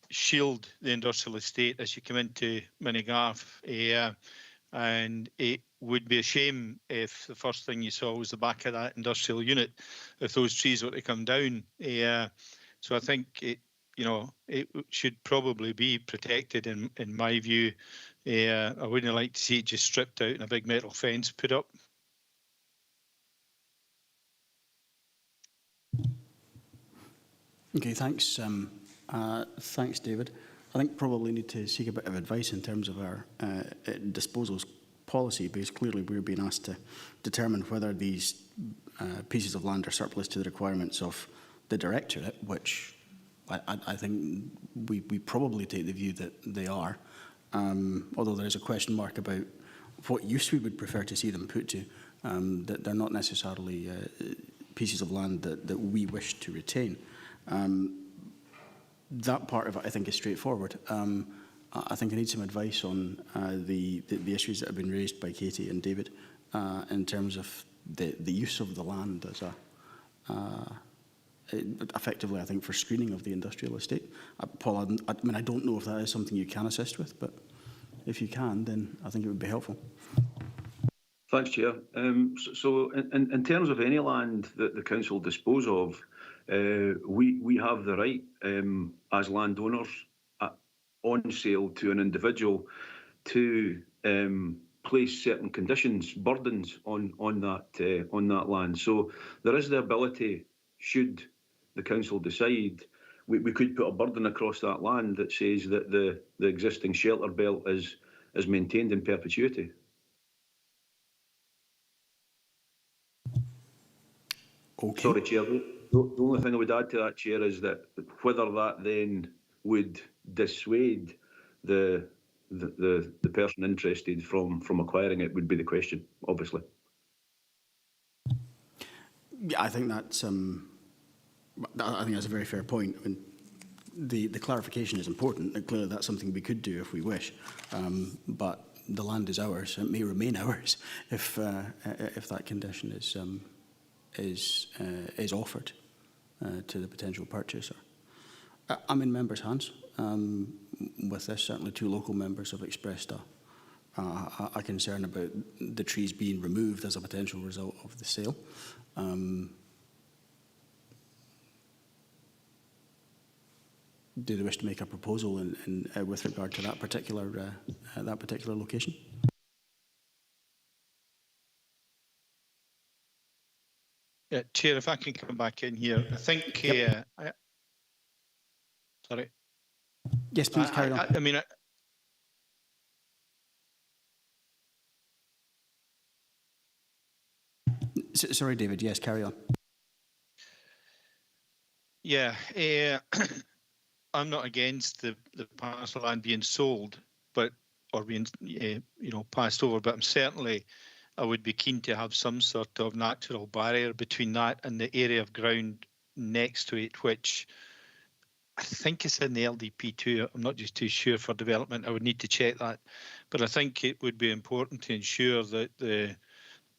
shield the industrial estate as you come into Minnegarth. And it would be a shame if the first thing you saw was the back of that industrial unit, if those trees were to come down. So I think it should probably be protected in my view. I wouldn't like to see it just stripped out and a big metal fence put up. Okay, thanks. Thanks, David. I think probably need to seek a bit of advice in terms of our disposals policy, because clearly we're being asked to determine whether these pieces of land are surplus to the requirements of the Directorate, which I think we probably take the view that they are, although there is a question mark about what use we would prefer to see them put to, that they're not necessarily pieces of land that we wish to retain. That part of it, I think, is straightforward. I think I need some advice on the issues that have been raised by Katie and David in terms of the use of the land as effectively, I think, for screening of the industrial estate. Paul, I mean, I don't know if that is something you can assist with, but if you can, then I think it would be helpful. Thanks, Chair. So in terms of any land that the Council dispose of, we have the right as landowners on sale to an individual to place certain conditions, burdens on that land. So there is the ability, should the Council decide, we could put a burden across that land that says that the existing shelter belt is maintained in perpetuity. Okay. Sorry, Chair. The only thing I would add to that, Chair, is that whether that then would dissuade the person interested from acquiring it would be the question, obviously. Yeah, I think that's a very fair point. I mean, the clarification is important. Clearly, that's something we could do if we wish, but the land is ours. It may remain ours if that condition is offered to the potential purchaser. I'm in members' hands with this. Certainly, 2 local members have expressed a concern about the trees being removed as a potential result of the sale. Do they wish to make a proposal with regard to that particular location? Yeah, Chair, if I can come back in here, I think. Yep. Sorry. Yes, please carry on. I mean, Sorry, David. Yes, carry on. Yeah, I'm not against the parcel land being sold, or being passed over, but I would be keen to have some sort of natural barrier between that and the area of ground next to it, which I think is in the LDP2. I'm not just too sure for development. I would need to check that, but I think it would be important to ensure that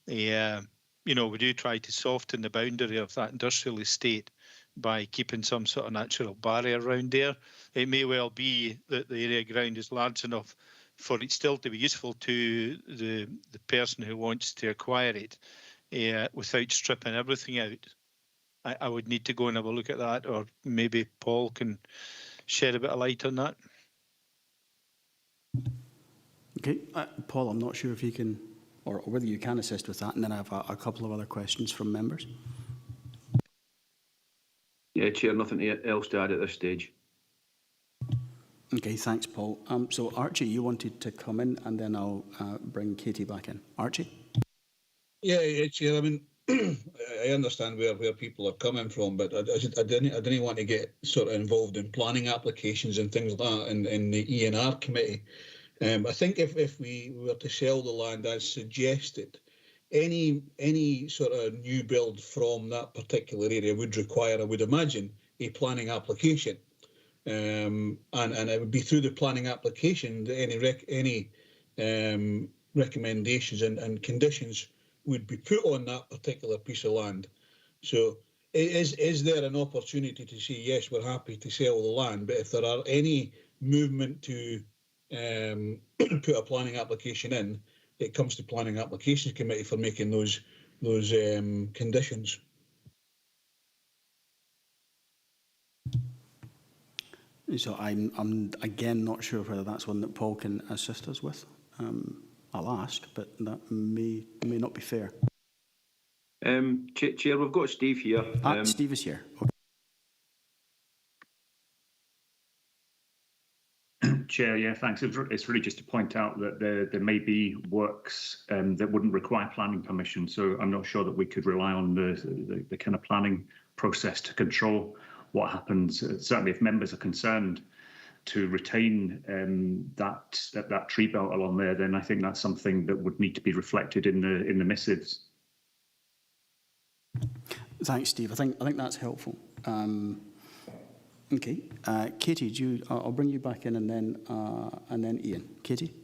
we do try to soften the boundary of that industrial estate by keeping some sort of natural barrier around there. It may well be that the area of ground is large enough for it still to be useful to the person who wants to acquire it without stripping everything out. I would need to go and have a look at that, or maybe Paul can shed a bit of light on that. Okay, Paul, I'm not sure if you can, or whether you can assist with that, and then I have a couple of other questions from members. Yeah, Chair, nothing else to add at this stage. Okay, thanks, Paul. So, Archie, you wanted to come in, and then I'll bring Katie back in. Archie? Yeah, Chair. I mean, I understand where people are coming from, but I didn't want to get sort of involved in planning applications and things like that in the E&R committee. I think if we were to sell the land as suggested, any sort of new build from that particular area would require, I would imagine, a planning application. And it would be through the planning application that any recommendations and conditions would be put on that particular piece of land. So is there an opportunity to say, yes, we're happy to sell the land, but if there are any movement to put a planning application in, it comes to Planning Applications Committee for making those conditions. So I'm again not sure whether that's one that Paul can assist us with. I'll ask, but that may not be fair. Chair, we've got Steve here. Steve is here. Okay. Chair, yeah, thanks. It's really just to point out that there may be works that wouldn't require planning permission. So I'm not sure that we could rely on the kind of planning process to control what happens. Certainly, if members are concerned to retain that tree belt along there, then I think that's something that would need to be reflected in the missives. Thanks, Steve. I think that's helpful. Okay, Katie, I'll bring you back in, and then Ian. Katie.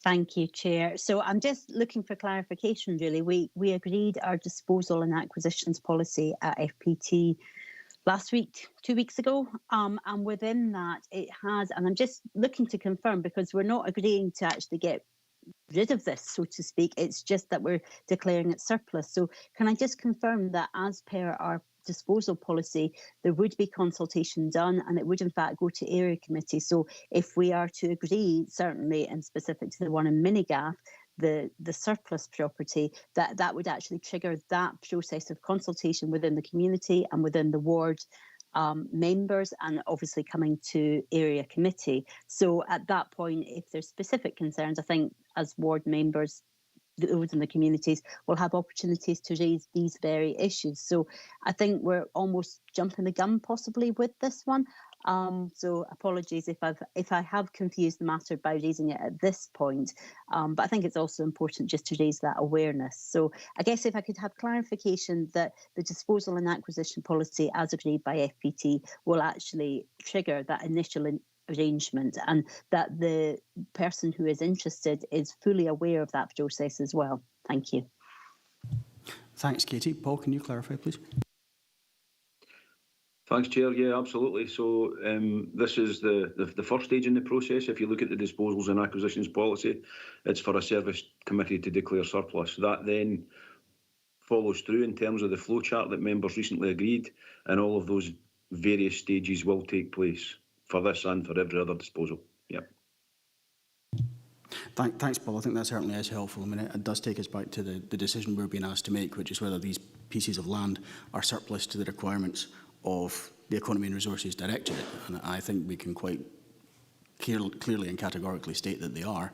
Thank you, Chair. So I'm just looking for clarification, really. We agreed our disposal and acquisitions policy at FPT last week, 2 weeks ago, and within that it has, and I'm just looking to confirm, because we're not agreeing to actually get rid of this, so to speak. It's just that we're declaring it surplus. So can I just confirm that as per our disposal policy, there would be consultation done, and it would in fact go to area committee. So if we are to agree, certainly and specific to the one in Minigaff, the surplus property, that would actually trigger that process of consultation within the community and within the ward members, and obviously coming to area committee. So at that point, if there's specific concerns, I think as ward members, those in the communities will have opportunities to raise these very issues. So I think we're almost jumping the gun possibly with this one. So apologies if I have confused the matter by raising it at this point, but I think it's also important just to raise that awareness. So I guess if I could have clarification that the disposal and acquisition policy as agreed by FPT will actually trigger that initial arrangement, and that the person who is interested is fully aware of that process as well. Thank you. Thanks, Katie. Paul, can you clarify, please? Thanks, Chair. Yeah, absolutely. So this is the first stage in the process. If you look at the disposals and acquisitions policy, it's for a service committee to declare surplus. That then follows through in terms of the flowchart that members recently agreed, and all of those various stages will take place for this and for every other disposal. Yeah. Thanks, Paul. I think that certainly is helpful. I mean, it does take us back to the decision we're being asked to make, which is whether these pieces of land are surplus to the requirements of the Economy and Resources Directorate. And I think we can quite clearly and categorically state that they are.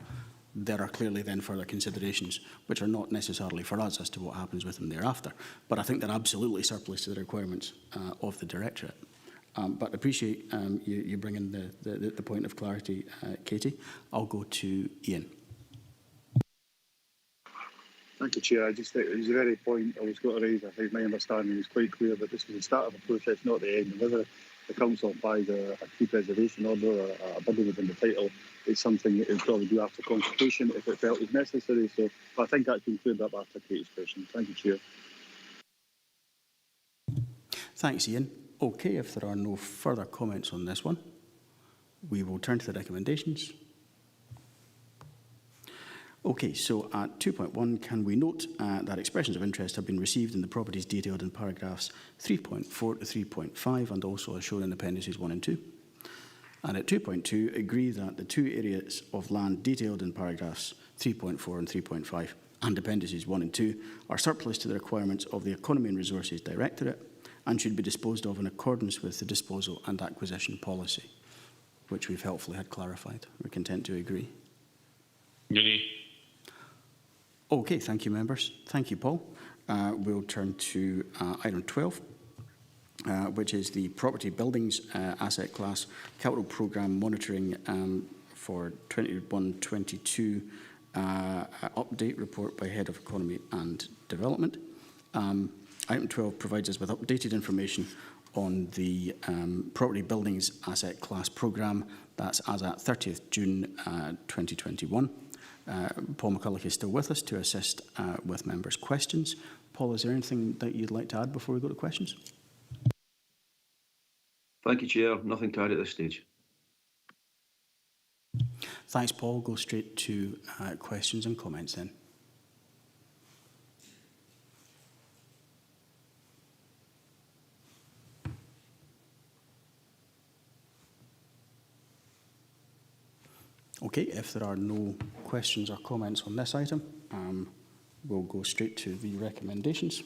There are clearly then further considerations, which are not necessarily for us as to what happens with them thereafter. But I think they're absolutely surplus to the requirements of the Directorate. But appreciate you bringing the point of clarity, Katie. I'll go to Ian. Thank you, Chair. I just think it was the very point I was going to raise. I think my understanding is quite clear that this was the start of a process, not the end. Whether the Council applies a key preservation order or a body within the title, it's something that it would probably do after consultation if it felt was necessary. So I think that's been cleared up after Katie's question. Thank you, Chair. Thanks, Ian. Okay, if there are no further comments on this one, we will turn to the recommendations. Okay, so at 2.1, can we note that expressions of interest have been received in the properties detailed in paragraphs 3.4 to 3.5 and also as shown in appendices 1 and 2. And at 2.2, agree that the two areas of land detailed in paragraphs 3.4 and 3.5 and appendices 1 and 2 are surplus to the requirements of the Economy and Resources Directorate and should be disposed of in accordance with the disposal and acquisition policy, which we've helpfully had clarified. We're content to agree. Agree. Okay, thank you, members. Thank you, Paul. we'll turn to item 12, which is the property buildings asset class capital programme monitoring for 21-22 update report by Head of Economy and Development. Item 12 provides us with updated information on the property buildings asset class programme. That's as at 30th June 2021. Paul McCulloch is still with us to assist with members' questions. Paul, is there anything that you'd like to add before we go to questions? Thank you, Chair. Nothing to add at this stage. Thanks, Paul. Go straight to questions and comments then. Okay, if there are no questions or comments on this item, we'll go straight to the recommendations.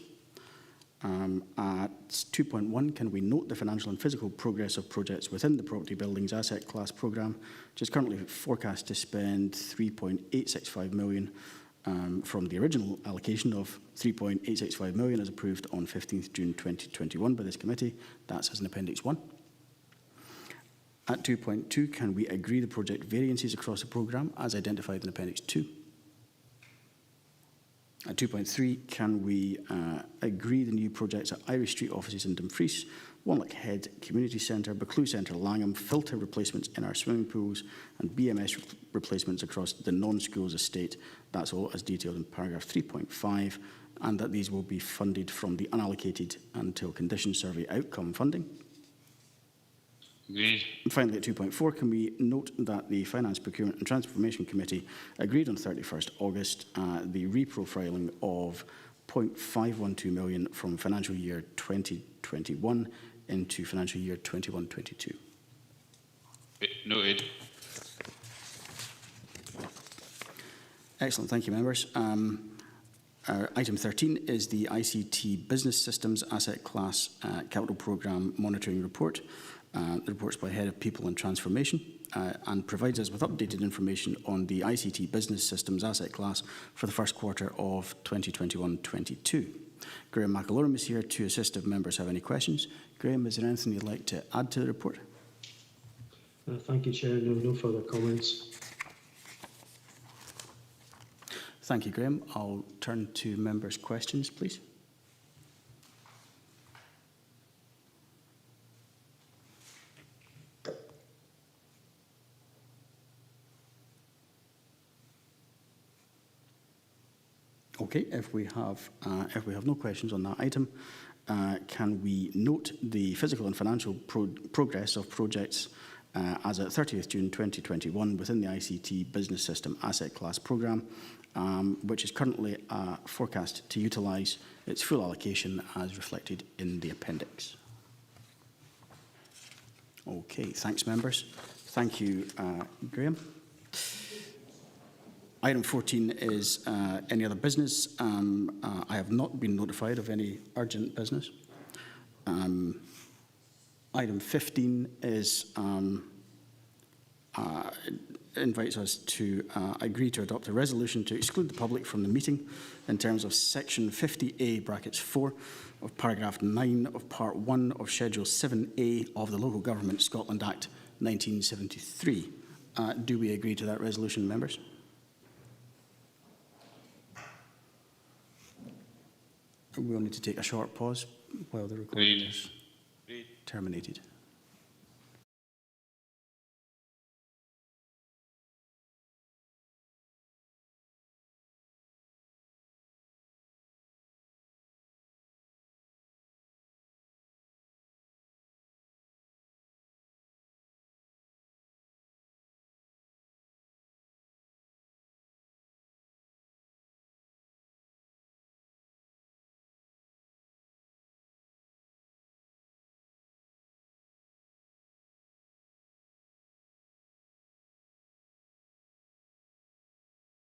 At 2.1, can we note the financial and physical progress of projects within the property buildings asset class programme, which is currently forecast to spend 3.865 million from the original allocation of 3.865 million as approved on 15th June 2021 by this committee. That's as an Appendix 1. At 2.2, can we agree the project variances across the programme as identified in Appendix 2? At 2.3, can we agree the new projects at Irish Street offices in Dumfries, Wanlock Head Community Centre, Buccleuch Centre, Langham, filter replacements in our swimming pools and BMS replacements across the non-schools estate? That's all as detailed in paragraph 3.5, and that these will be funded from the unallocated until condition survey outcome funding. Agreed. And finally, at 2.4, can we note that the Finance, Procurement and Transformation Committee agreed on 31st August the reprofiling of 0.512 million from financial year 2021 into financial year 21-22. Noted. Excellent, thank you, members. Item 13 is the ICT Business Systems Asset Class Capital Programme Monitoring Report. The report's by Head of People and Transformation and provides us with updated information on the ICT Business Systems asset class for the first quarter of 2021-22. Graham McAlorum is here to assist if members have any questions. Graham, is there anything you'd like to add to the report? Thank you, Chair. No further comments. Thank you, Graham. I'll turn to members' questions, please. Okay, if we have no questions on that item, can we note the physical and financial progress of projects as at 30th June 2021 within the ICT Business System Asset Class Programme, which is currently forecast to utilise its full allocation as reflected in the appendix? Okay, thanks, members. Thank you, Graham. Item 14 is any other business. I have not been notified of any urgent business. Item 15 is invites us to agree to adopt a resolution to exclude the public from the meeting in terms of Section 50A brackets 4 of paragraph 9 of Part 1 of Schedule 7A of the Local Government Scotland Act 1973. Do we agree to that resolution, members? We'll need to take a short pause while the recording is terminated.